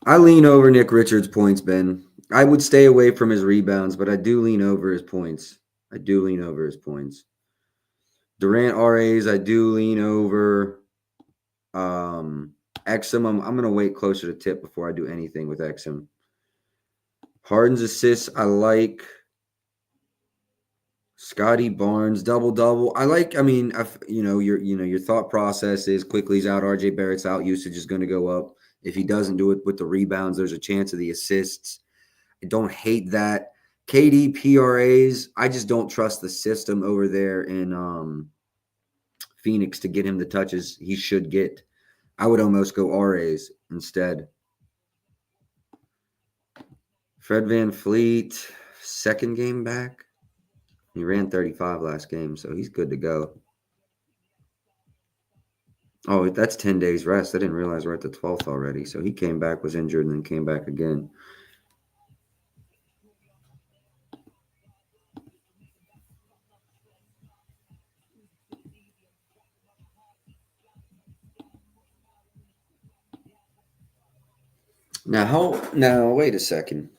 I lean over Nick Richards' points, Ben. I would stay away from his rebounds, but I do lean over his points. Durant RAs, I do lean over. Exum, I'm going to wait closer to tip before I do anything with Exum. Harden's assists, I like. Scotty Barnes, double-double. Your thought process is Quickly's out, RJ Barrett's out, usage is going to go up. If he doesn't do it with the rebounds, there's a chance of the assists. I don't hate that. KD PRAs, I just don't trust the system over there in Phoenix to get him the touches he should get. I would almost go RAs instead. Fred VanVleet, second game back. He ran 35 last game, so he's good to go. Oh, that's 10 days rest. I didn't realize we're at the 12th already. So he came back, was injured, and then came back again. Now, wait a second.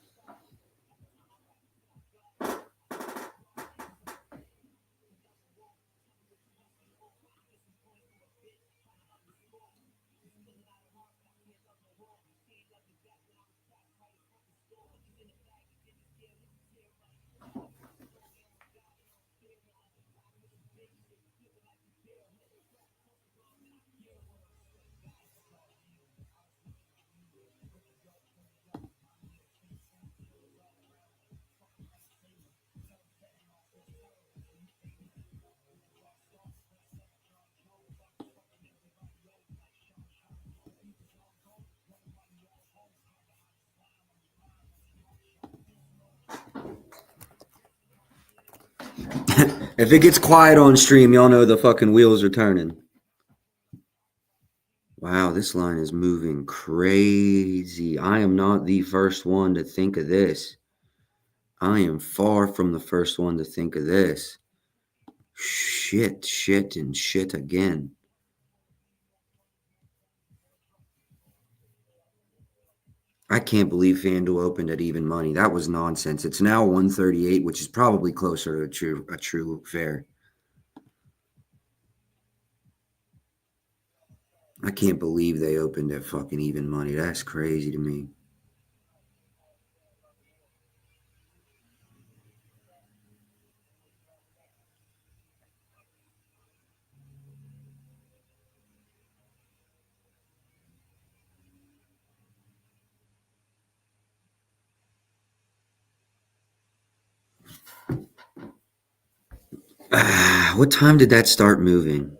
If it gets quiet on stream, y'all know the fucking wheels are turning. Wow, this line is moving crazy. I am not the first one to think of this. I am far from the first one to think of this. Shit, and shit again. I can't believe FanDuel opened at even money. That was nonsense. It's now 138, which is probably closer to a true fair. I can't believe they opened at fucking even money. That's crazy to me. What time did that start moving?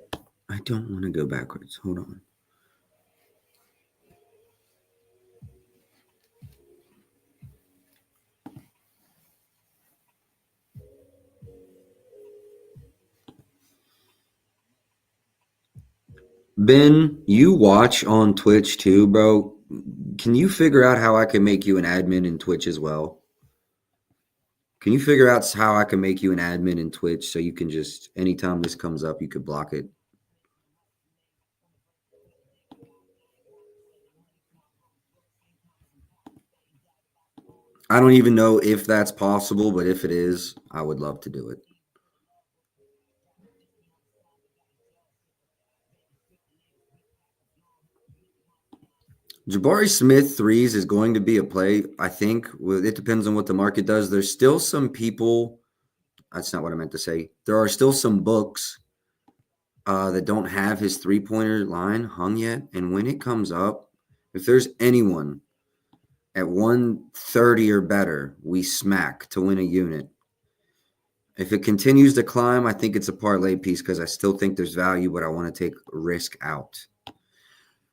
I don't want to go backwards. Hold on. Ben, you watch on Twitch too, bro. Can you figure out how I can make you an admin in Twitch as well? Can you figure out how I can make you an admin in Twitch so you can just, anytime this comes up, you could block it? I don't even know if that's possible, but if it is, I would love to do it. Jabari Smith threes is going to be a play. I think it depends on what the market does. There's still some people. That's not what I meant to say. There are still some books that don't have his 3-pointer line hung yet. And when it comes up, if there's anyone at 130 or better, we smack to win a unit. If it continues to climb, I think it's a parlay piece because I still think there's value, but I want to take risk out.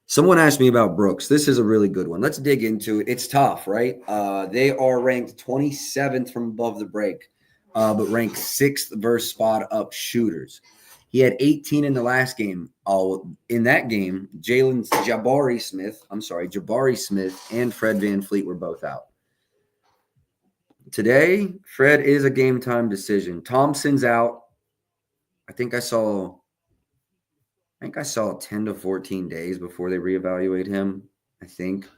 Someone asked me about Brooks. This is a really good one. Let's dig into it. It's tough, right? They are ranked 27th from above the break, but ranked 6th versus spot up shooters. He had 18 in the last game. In that game, Jabari Smith and Fred VanVleet were both out. Today, Fred is a game time decision. Thompson's out. I think I saw 10 to 14 days before they reevaluate him. I think.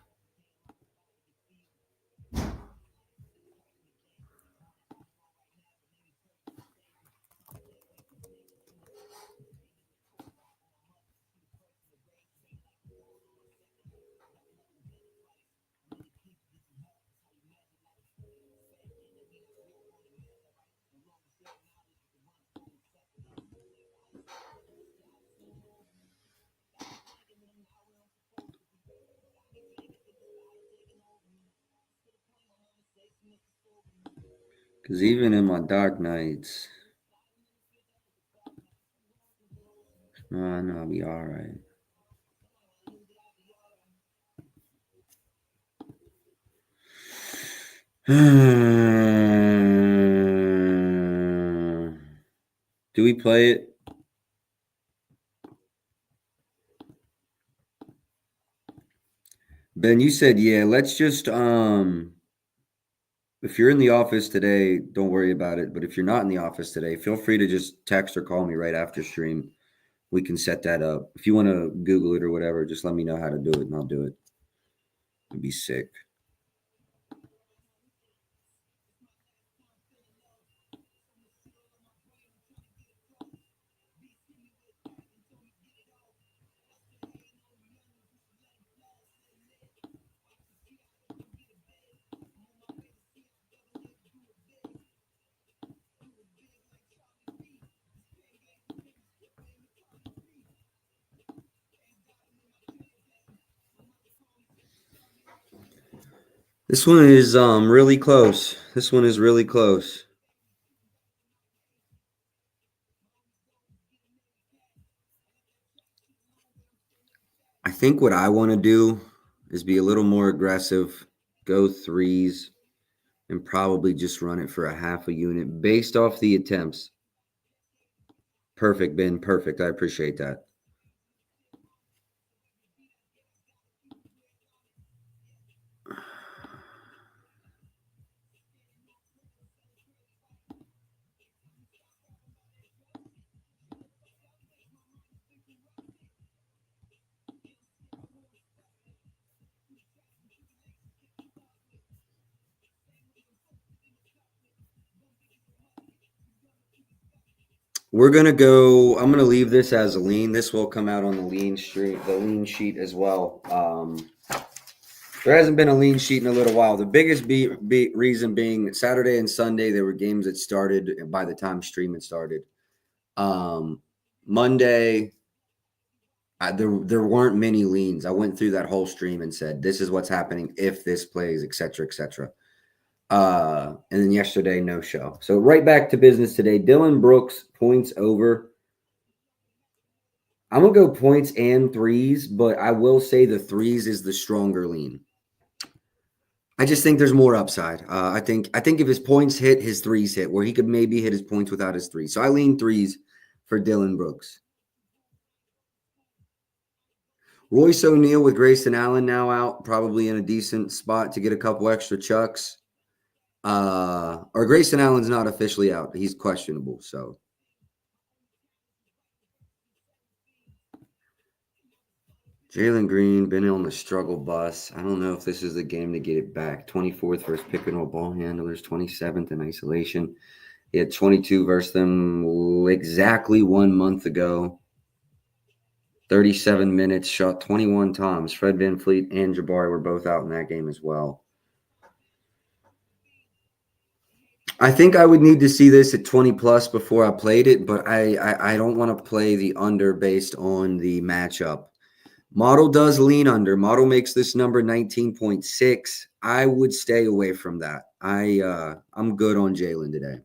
Because even in my dark nights, I know I'll be all right. Do we play it? Ben, you said, yeah, let's just if you're in the office today, don't worry about it. But if you're not in the office today, feel free to just text or call me right after stream. We can set that up. If you want to Google it or whatever, just let me know how to do it and I'll do it. It'd be sick. This one is really close. This one is really close. I think what I want to do is be a little more aggressive, go threes, and probably just run it for a half a unit based off the attempts. Perfect, Ben. Perfect. I appreciate that. We're gonna go. I'm gonna leave this as a lean. This will come out on the lean sheet as well. There hasn't been a lean sheet in a little while. The biggest reason being Saturday and Sunday, there were games that started by the time streaming started. Monday, there weren't many leans. I went through that whole stream and said, this is what's happening if this plays, et cetera, et cetera. And then yesterday, no show. So right back to business today. Dylan Brooks, points over. I'm going to go points and threes, but I will say the threes is the stronger lean. I just think there's more upside. I think if his points hit, his threes hit, where he could maybe hit his points without his threes. So I lean threes for Dylan Brooks. Royce O'Neal with Grayson Allen now out, probably in a decent spot to get a couple extra chucks. Or Grayson Allen's not officially out. He's questionable, so. Jalen Green, been on the struggle bus. I don't know if this is the game to get it back. 24th versus pick and roll ball handlers, 27th in isolation. He had 22 versus them exactly 1 month ago. 37 minutes, shot 21 times. Fred VanVleet and Jabari were both out in that game as well. I think I would need to see this at 20 plus before I played it, but I don't want to play the under based on the matchup. Model does lean under. Model makes this number 19.6. I would stay away from that. I'm good on Jalen today.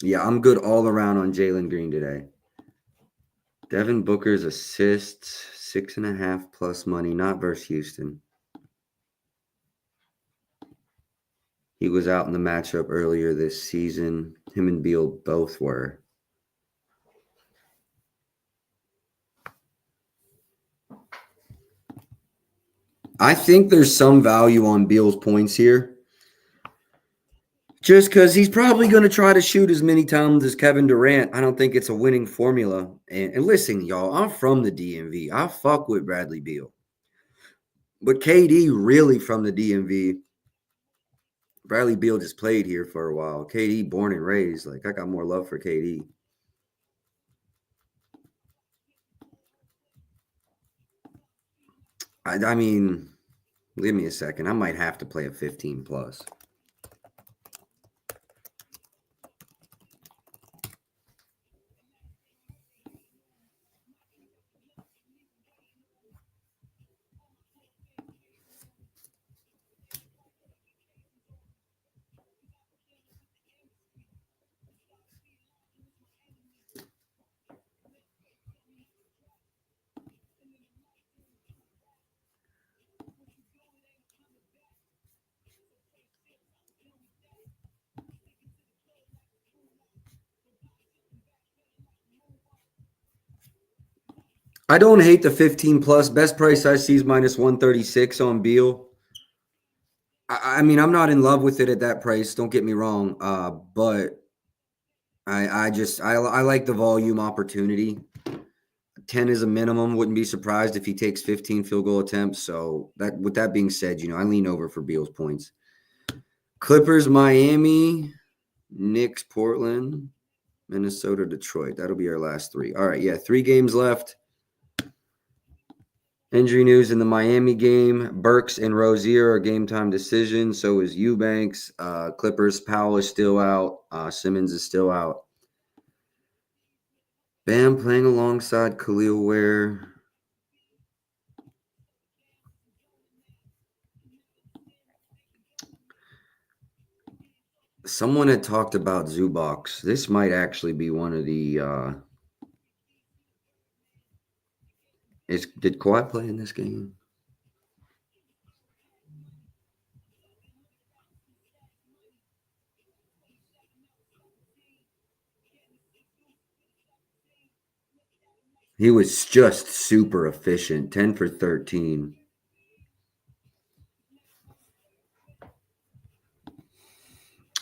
Yeah, I'm good all around on Jalen Green today. Devin Booker's assists, 6.5 plus money, not versus Houston. He was out in the matchup earlier this season. Him and Beal both were. I think there's some value on Beal's points here. Just because he's probably going to try to shoot as many times as Kevin Durant. I don't think it's a winning formula. And listen, y'all, I'm from the DMV. I fuck with Bradley Beal. But KD really from the DMV. Bradley Beal just played here for a while. KD born and raised. Like, I got more love for KD. I mean, give me a second. I might have to play a 15 plus. I don't hate the 15 plus. Best price I see is minus 136 on Beal. I mean, I'm not in love with it at that price. Don't get me wrong. But I like the volume opportunity. 10 is a minimum. Wouldn't be surprised if he takes 15 field goal attempts. So with that being said, I lean over for Beal's points. Clippers, Miami, Knicks, Portland, Minnesota, Detroit. That'll be our last three. All right, yeah, 3 games left. Injury news in the Miami game. Burks and Rozier are game time decisions. So is Eubanks. Clippers, Powell is still out. Simmons is still out. Bam playing alongside Khalil Ware. Someone had talked about Zubox. This might actually be one of the did Kawhi play in this game? He was just super efficient, 10 for 13.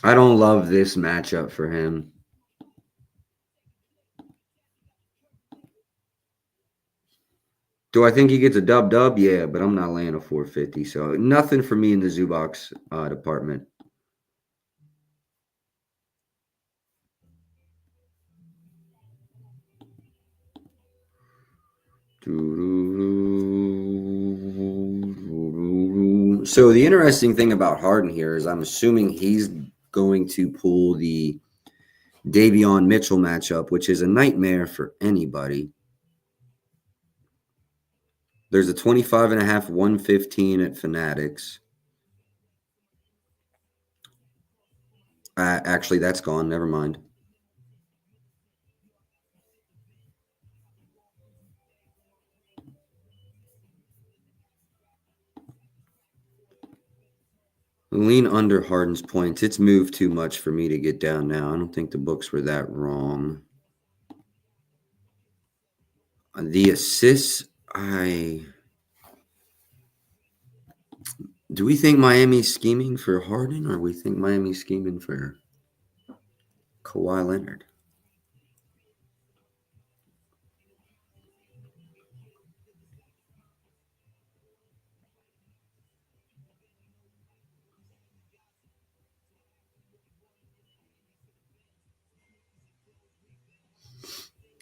I don't love this matchup for him. Do I think he gets a dub? Yeah, but I'm not laying a 450. So nothing for me in the Zubox department. So the interesting thing about Harden here is I'm assuming he's going to pull the Davion Mitchell matchup, which is a nightmare for anybody. There's a 25.5, 115 at Fanatics. Actually, that's gone. Never mind. Lean under Harden's points. It's moved too much for me to get down now. I don't think the books were that wrong. The assists, do we think Miami's scheming for Harden, or we think Miami's scheming for Kawhi Leonard?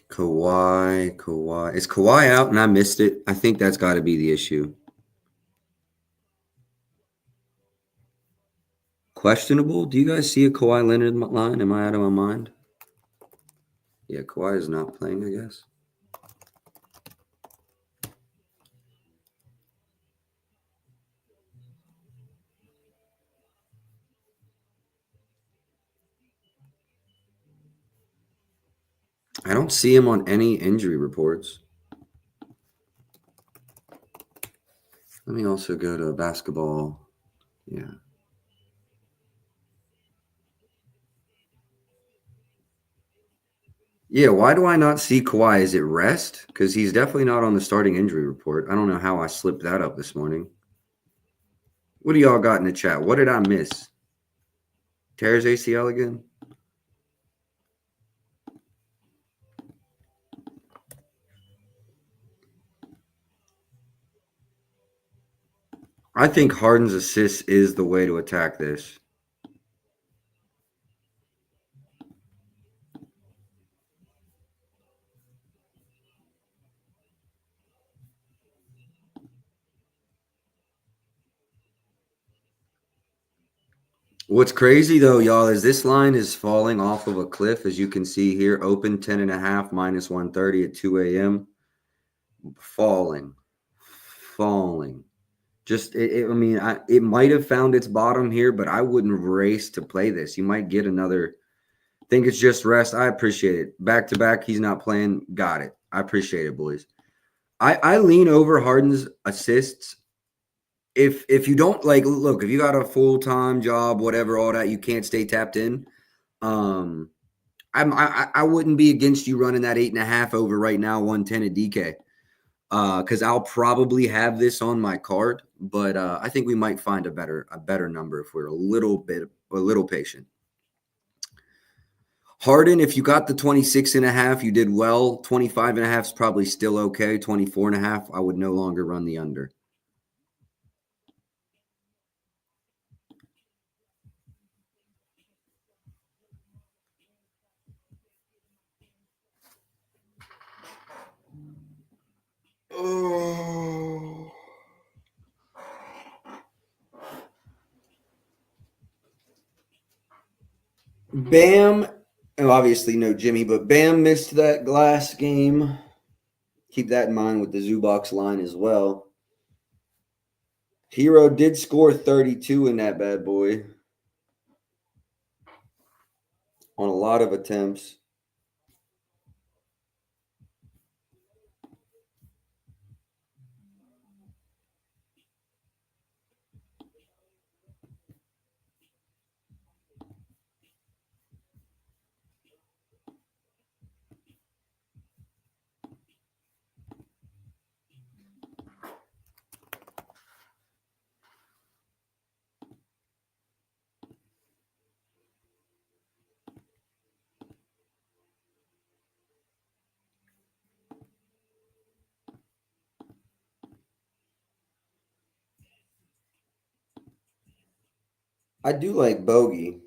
Kawhi. Is Kawhi out and I missed it? I think that's got to be the issue. Questionable? Do you guys see a Kawhi Leonard line? Am I out of my mind? Yeah, Kawhi is not playing, I guess. I don't see him on any injury reports. Let me also go to basketball. Yeah. Yeah, why do I not see Kawhi? Is it rest? Because he's definitely not on the starting injury report. I don't know how I slipped that up this morning. What do y'all got in the chat? What did I miss? Tears ACL again? I think Harden's assist is the way to attack this. What's crazy though, y'all, is this line is falling off of a cliff, as you can see here. Open 10.5 minus 130 at 2 a.m. Falling. Just, it might have found its bottom here, but I wouldn't race to play this. You might get another. Think it's just rest. I appreciate it. Back to back, he's not playing. Got it. I appreciate it, boys. I lean over Harden's assists. If you don't look, if you got a full-time job, whatever, all that, you can't stay tapped in. I wouldn't be against you running that 8.5 over right now, 110 at DK. Because I'll probably have this on my card, but I think we might find a better number if we're a little patient. Harden, if you got the 26.5, you did well. 25.5 is probably still okay. 24.5, I would no longer run the under. Oh. Bam, obviously no Jimmy, but Bam missed that glass game. Keep that in mind with the Zubox line as well. Hero did score 32 in that bad boy on a lot of attempts. I do like Bogey.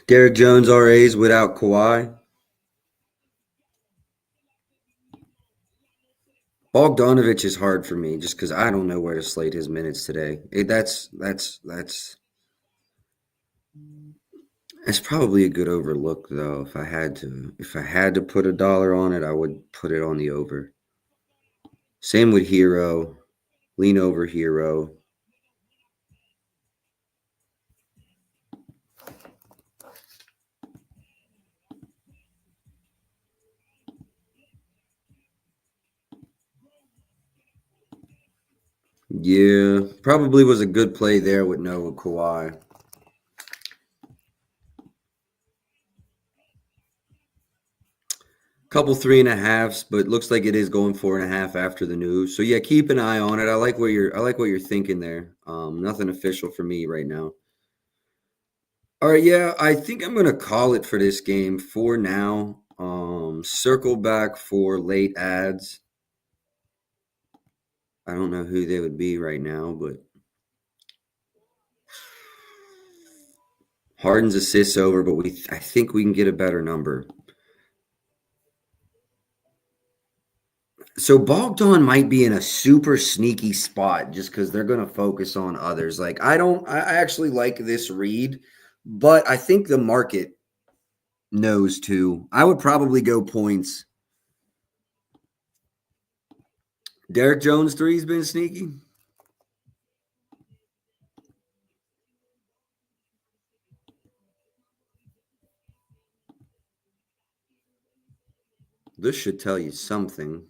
Derek Jones RAs without Kawhi. Bogdanovich is hard for me just because I don't know where to slate his minutes today. That's probably a good overlook though. If I had to put a dollar on it, I would put it on the over. Same with Hero, lean over Hero. Yeah, probably was a good play there with no Kawhi. Couple 3.5s, but looks like it is going 4.5 after the news. So yeah, keep an eye on it. I like what you're thinking there. Nothing official for me right now. All right, yeah, I think I'm gonna call it for this game for now. Circle back for late ads. I don't know who they would be right now, but Harden's assists over, but I think we can get a better number. So Bogdan might be in a super sneaky spot just because they're going to focus on others. Like I actually like this read, but I think the market knows too. I would probably go points. Derek Jones three's been sneaky. This should tell you something.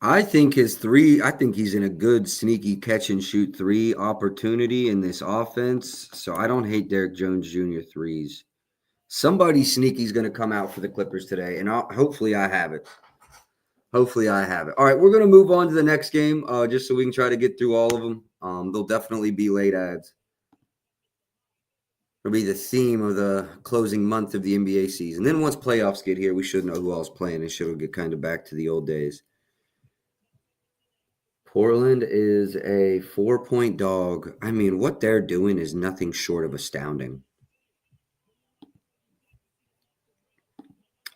I think he's in a good sneaky catch and shoot three opportunity in this offense. So I don't hate Derek Jones Jr. threes. Somebody sneaky is going to come out for the Clippers today, and hopefully I have it. Hopefully I have it. All right, we're going to move on to the next game just so we can try to get through all of them. They'll definitely be late ads. It'll be the theme of the closing month of the NBA season. Then once playoffs get here, we should know who else playing and should get kind of back to the old days. Portland is a 4-point dog. I mean, what they're doing is nothing short of astounding.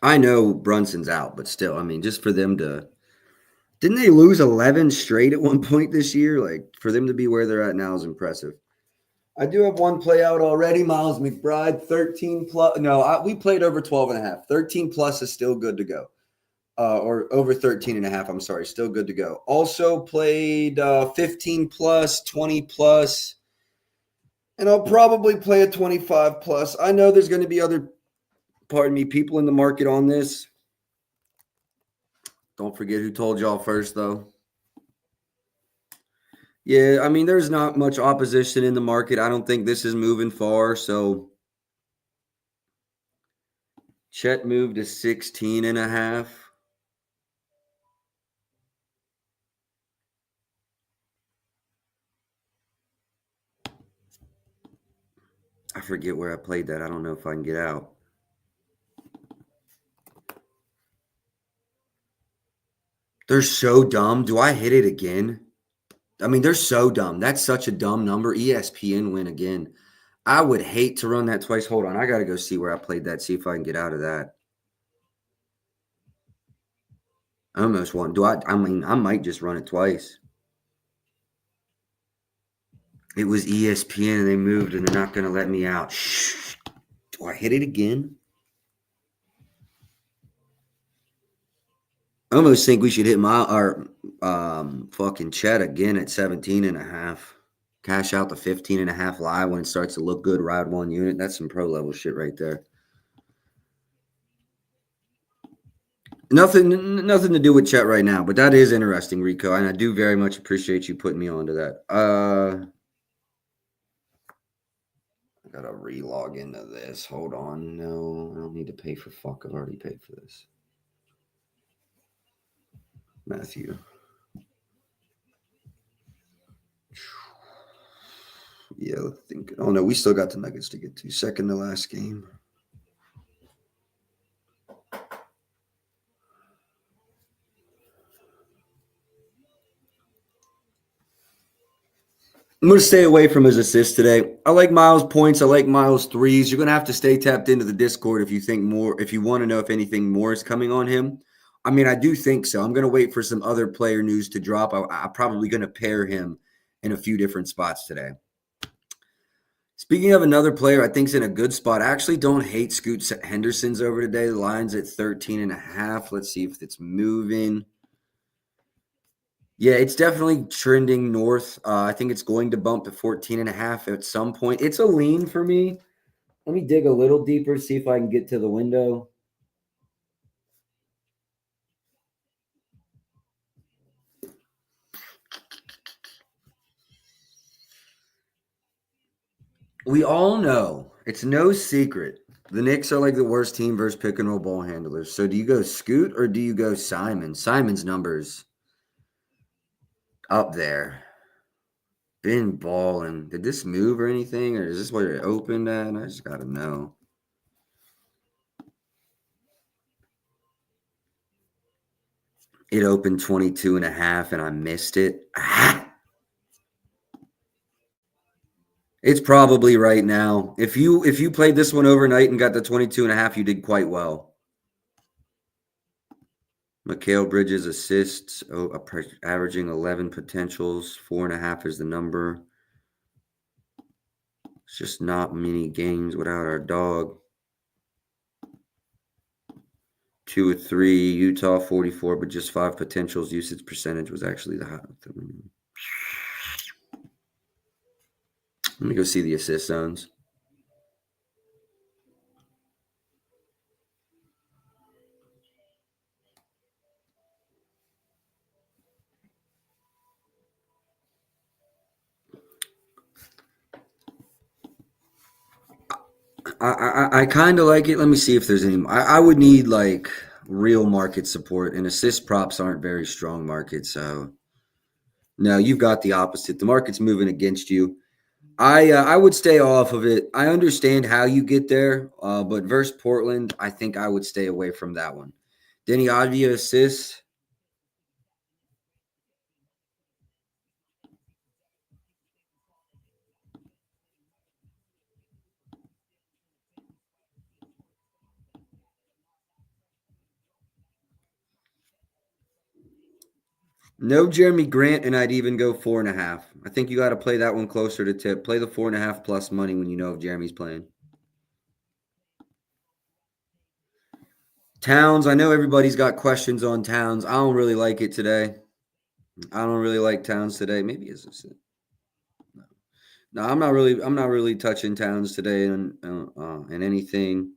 I know Brunson's out, but still, I mean, just for them to didn't they lose 11 straight at one point this year? Like, for them to be where they're at now is impressive. I do have one play out already. Miles McBride, 13 plus. No, we played over 12 and a half. 13 plus is still good to go. Or over 13 and a half. I'm sorry. Still good to go. Also played 15 plus, 20 plus, and I'll probably play a 25 plus. I know there's going to be people in the market on this. Don't forget who told y'all first, though. Yeah, I mean, there's not much opposition in the market. I don't think this is moving far. So Chet moved to 16 and a half. I forget where I played that. I don't know if I can get out. They're so dumb. Do I hit it again? I mean, they're so dumb. That's such a dumb number. ESPN win again. I would hate to run that twice. Hold on. I got to go see where I played that, see if I can get out of that. I almost want. I mean, I might just run it twice. It was ESPN and they moved and they're not going to let me out. Shh. Do I hit it again? I almost think we should hit our fucking chat again at 17.5. Cash out the 15.5 live when it starts to look good. Ride one unit. That's some pro level shit right there. Nothing to do with chat right now, but that is interesting, Rico, and I do very much appreciate you putting me onto that. I gotta re-log into this. Hold on. No, I don't need to pay for fuck. I've already paid for this. Matthew. Yeah, let's think. Oh no, we still got the Nuggets to get to. Second to last game. I'm going to stay away from his assists today. I like Miles' points. I like Miles' threes. You're going to have to stay tapped into the Discord if you think more, if you want to know if anything more is coming on him. I mean, I do think so. I'm going to wait for some other player news to drop. I'm probably going to pair him in a few different spots today. Speaking of another player I think's in a good spot, I actually don't hate Scoot Henderson's over today. The line's at 13.5. Let's see if it's moving. Yeah, it's definitely trending north. I think it's going to bump to 14.5 at some point. It's a lean for me. Let me dig a little deeper, see if I can get to the window. We all know, it's no secret, the Knicks are like the worst team versus pick and roll ball handlers. So do you go Scoot or do you go Simon? Simon's numbers up there. Been balling. Did this move or anything? Or is this where it opened at? I just got to know. It opened 22.5 and I missed it. It's probably right now. If you played this one overnight and got the 22.5, you did quite well. Mikal Bridges assists, averaging 11 potentials. 4.5 is the number. It's just not many games without our dog. 2 or 3, Utah 44, but just 5 potentials. Usage percentage was actually the high. Let me go see the assist zones. I kind of like it. Let me see if there's any. I would need like real market support, and assist props aren't very strong markets. So no, you've got the opposite. The market's moving against you. I would stay off of it. I understand how you get there, but versus Portland, I think I would stay away from that one. Denny Avdia assists. No Jeremy Grant, and I'd even go 4.5. I think you got to play that one closer to tip. Play the 4.5 plus money when you know if Jeremy's playing. Towns, I know everybody's got questions on Towns. I don't really like it today. I don't really like Towns today. Maybe it's just it. No, I'm not really touching Towns today and anything.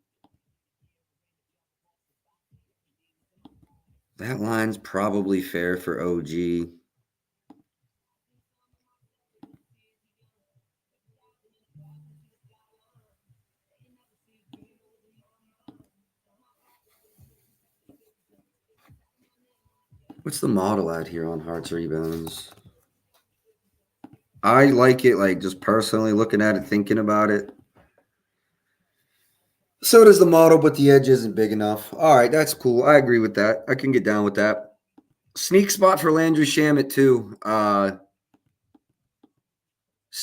That line's probably fair for OG. What's the model out here on Hearts rebounds? I like it, like just personally looking at it, thinking about it. So does the model, but the edge isn't big enough. All right, that's cool. I agree with that. I can get down with that. Sneak spot for Landry Shamet too.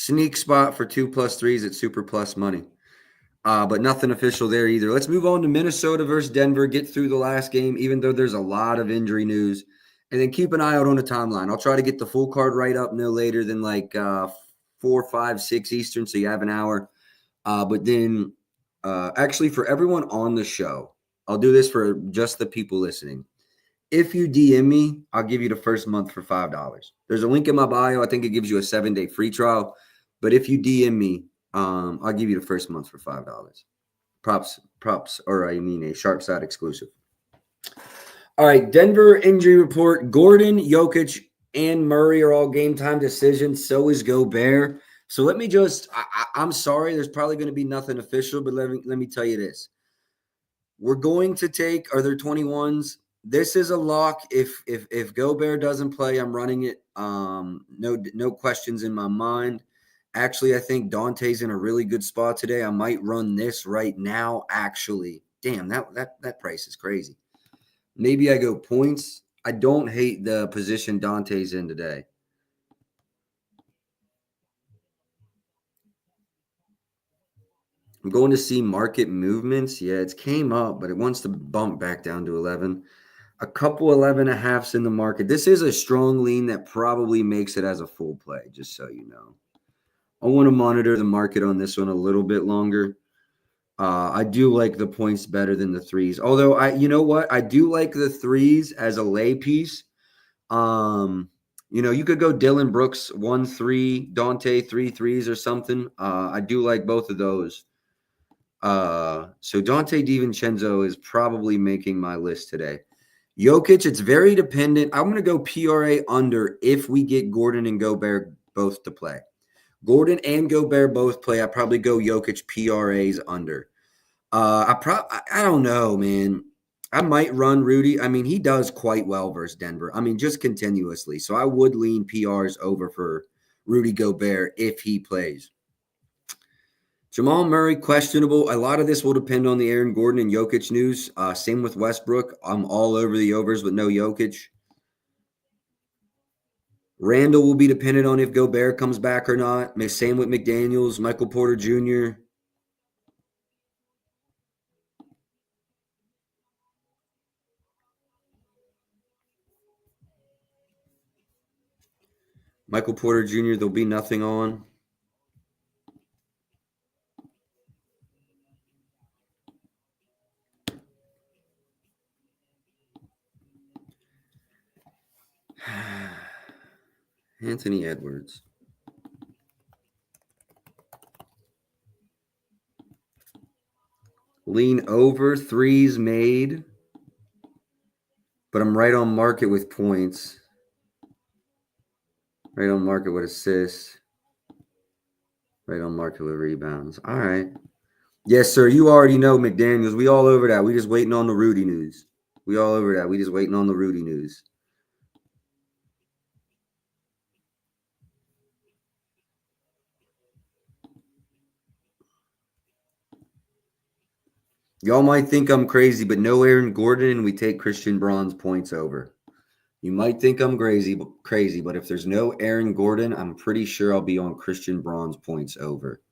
Sneak spot for 2+3s at super plus money. But nothing official there either. Let's move on to Minnesota versus Denver. Get through the last game, even though there's a lot of injury news. And then keep an eye out on the timeline. I'll try to get the full card right up no later than like 4, 5, 6 Eastern, so you have an hour. But then actually for everyone on the show, I'll do this for just the people listening. If you DM me, I'll give you the first month for $5. There's a link in my bio. I think it gives you a 7-day free trial. But if you DM me, I'll give you the first month for $5. Props, or I mean a sharp side exclusive. All right, Denver injury report. Gordon, Jokic, and Murray are all game time decisions. So is Gobert. So let me just, I'm sorry, there's probably going to be nothing official, but let me tell you this. We're going to take, are there 21s? This is a lock. If Gobert doesn't play, I'm running it. No questions in my mind. Actually, I think Dante's in a really good spot today. I might run this right now, actually. Damn, that price is crazy. Maybe I go points. I don't hate the position Dante's in today. I'm going to see market movements. Yeah, it's came up, but it wants to bump back down to 11. A couple 11.5s in the market. This is a strong lean that probably makes it as a full play, just so you know. I want to monitor the market on this one a little bit longer. I do like the points better than the threes. Although you know what? I do like the threes as a lay piece. You could go Dylan Brooks 1-3, Dante 3 3s or something. I do like both of those. So Dante DiVincenzo is probably making my list today. Jokic, it's very dependent. I'm going to go PRA under if we get Gordon and Gobert both to play. Gordon and Gobert both play. I probably go Jokic PRAs under. I don't know, man. I might run Rudy. I mean, he does quite well versus Denver. I mean, just continuously. So I would lean PRs over for Rudy Gobert if he plays. Jamal Murray, questionable. A lot of this will depend on the Aaron Gordon and Jokic news. Same with Westbrook. I'm all over the overs with no Jokic. Randall will be dependent on if Gobert comes back or not. Same with McDaniels, Michael Porter Jr. Michael Porter Jr., there'll be nothing on. Anthony Edwards. Lean over, threes made. But I'm right on market with points. Right on market with assists. Right on market with rebounds. All right. Yes, sir. You already know McDaniels. We all over that. We just waiting on the Rudy news. We all over that. We just waiting on the Rudy news. Y'all might think I'm crazy, but no Aaron Gordon, and we take Christian Braun's points over. You might think I'm crazy, but if there's no Aaron Gordon, I'm pretty sure I'll be on Christian Braun's points over.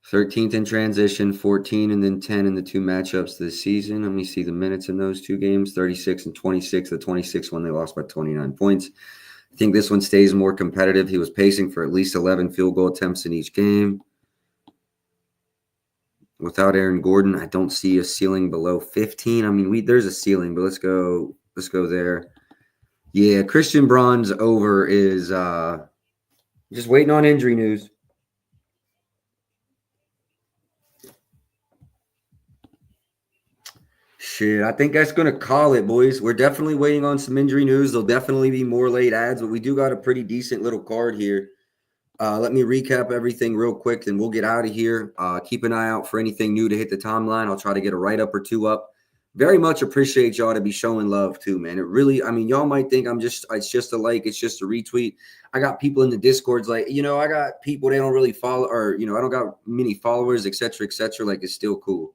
13th in transition, 14, and then 10 in the two matchups this season. Let me see the minutes in those two games, 36 and 26. The 26 one, they lost by 29 points. I think this one stays more competitive. He was pacing for at least 11 field goal attempts in each game. Without Aaron Gordon, I don't see a ceiling below 15. I mean, there's a ceiling, but let's go there. Yeah, Christian Braun's over is just waiting on injury news. Shit, I think that's going to call it, boys. We're definitely waiting on some injury news. There'll definitely be more late ads, but we do got a pretty decent little card here. Let me recap everything real quick, and we'll get out of here. Keep an eye out for anything new to hit the timeline. I'll try to get a write-up or two up. Very much appreciate y'all to be showing love too, man. It really, I mean, y'all might think it's just a like, it's just a retweet. I got people in the Discords like, I got people they don't really follow, or, I don't got many followers, et cetera, et cetera. Like, it's still cool.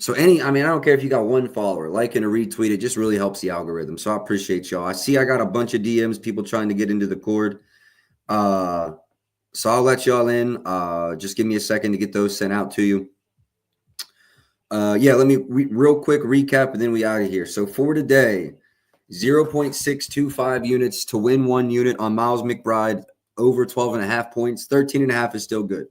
So I don't care if you got one follower, like and a retweet, it just really helps the algorithm. So I appreciate y'all. I see I got a bunch of DMs, people trying to get into the cord. So I'll let y'all in. Just give me a second to get those sent out to you. Let me real quick recap and then we out of here. So for today, 0.625 units to win 1 unit on Miles McBride, over 12.5 points. 13.5 is still good.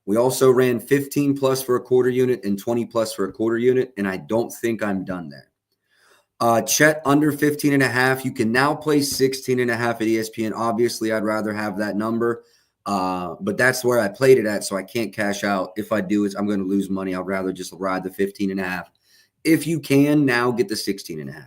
We also ran 15 plus for a quarter unit and 20 plus for a quarter unit, and I don't think I'm done there. Chet under 15.5. You can now play 16.5 at ESPN. Obviously, I'd rather have that number, but that's where I played it at, so I can't cash out. If I do, I'm going to lose money. I'd rather just ride the 15.5. If you can, now get the 16.5.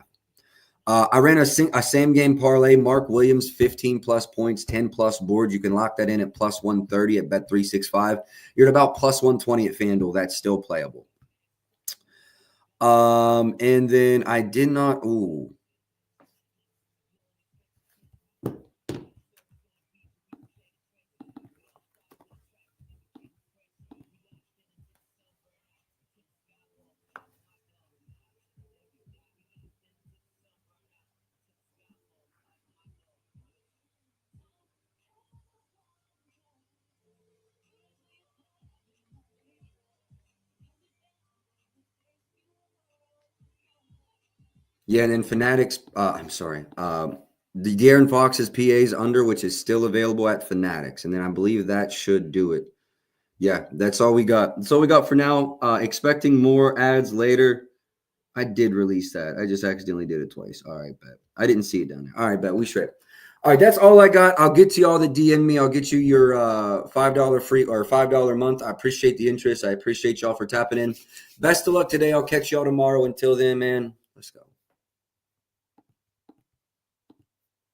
I ran a same game parlay. Mark Williams, 15 plus points, 10 plus boards. You can lock that in at plus 130 at Bet365. You're at about plus 120 at FanDuel. That's still playable. And then I did not. Ooh. Yeah, and then Fanatics. I'm sorry. The De'Aaron Fox's PA's under, which is still available at Fanatics, and then I believe that should do it. Yeah, that's all we got. That's all we got for now. Expecting more ads later. I did release that. I just accidentally did it twice. All right, bet. I didn't see it down there. All right, bet. We straight. All right, that's all I got. I'll get to y'all that DM me. I'll get you your $5 free or $5 a month. I appreciate the interest. I appreciate y'all for tapping in. Best of luck today. I'll catch y'all tomorrow. Until then, man, let's go.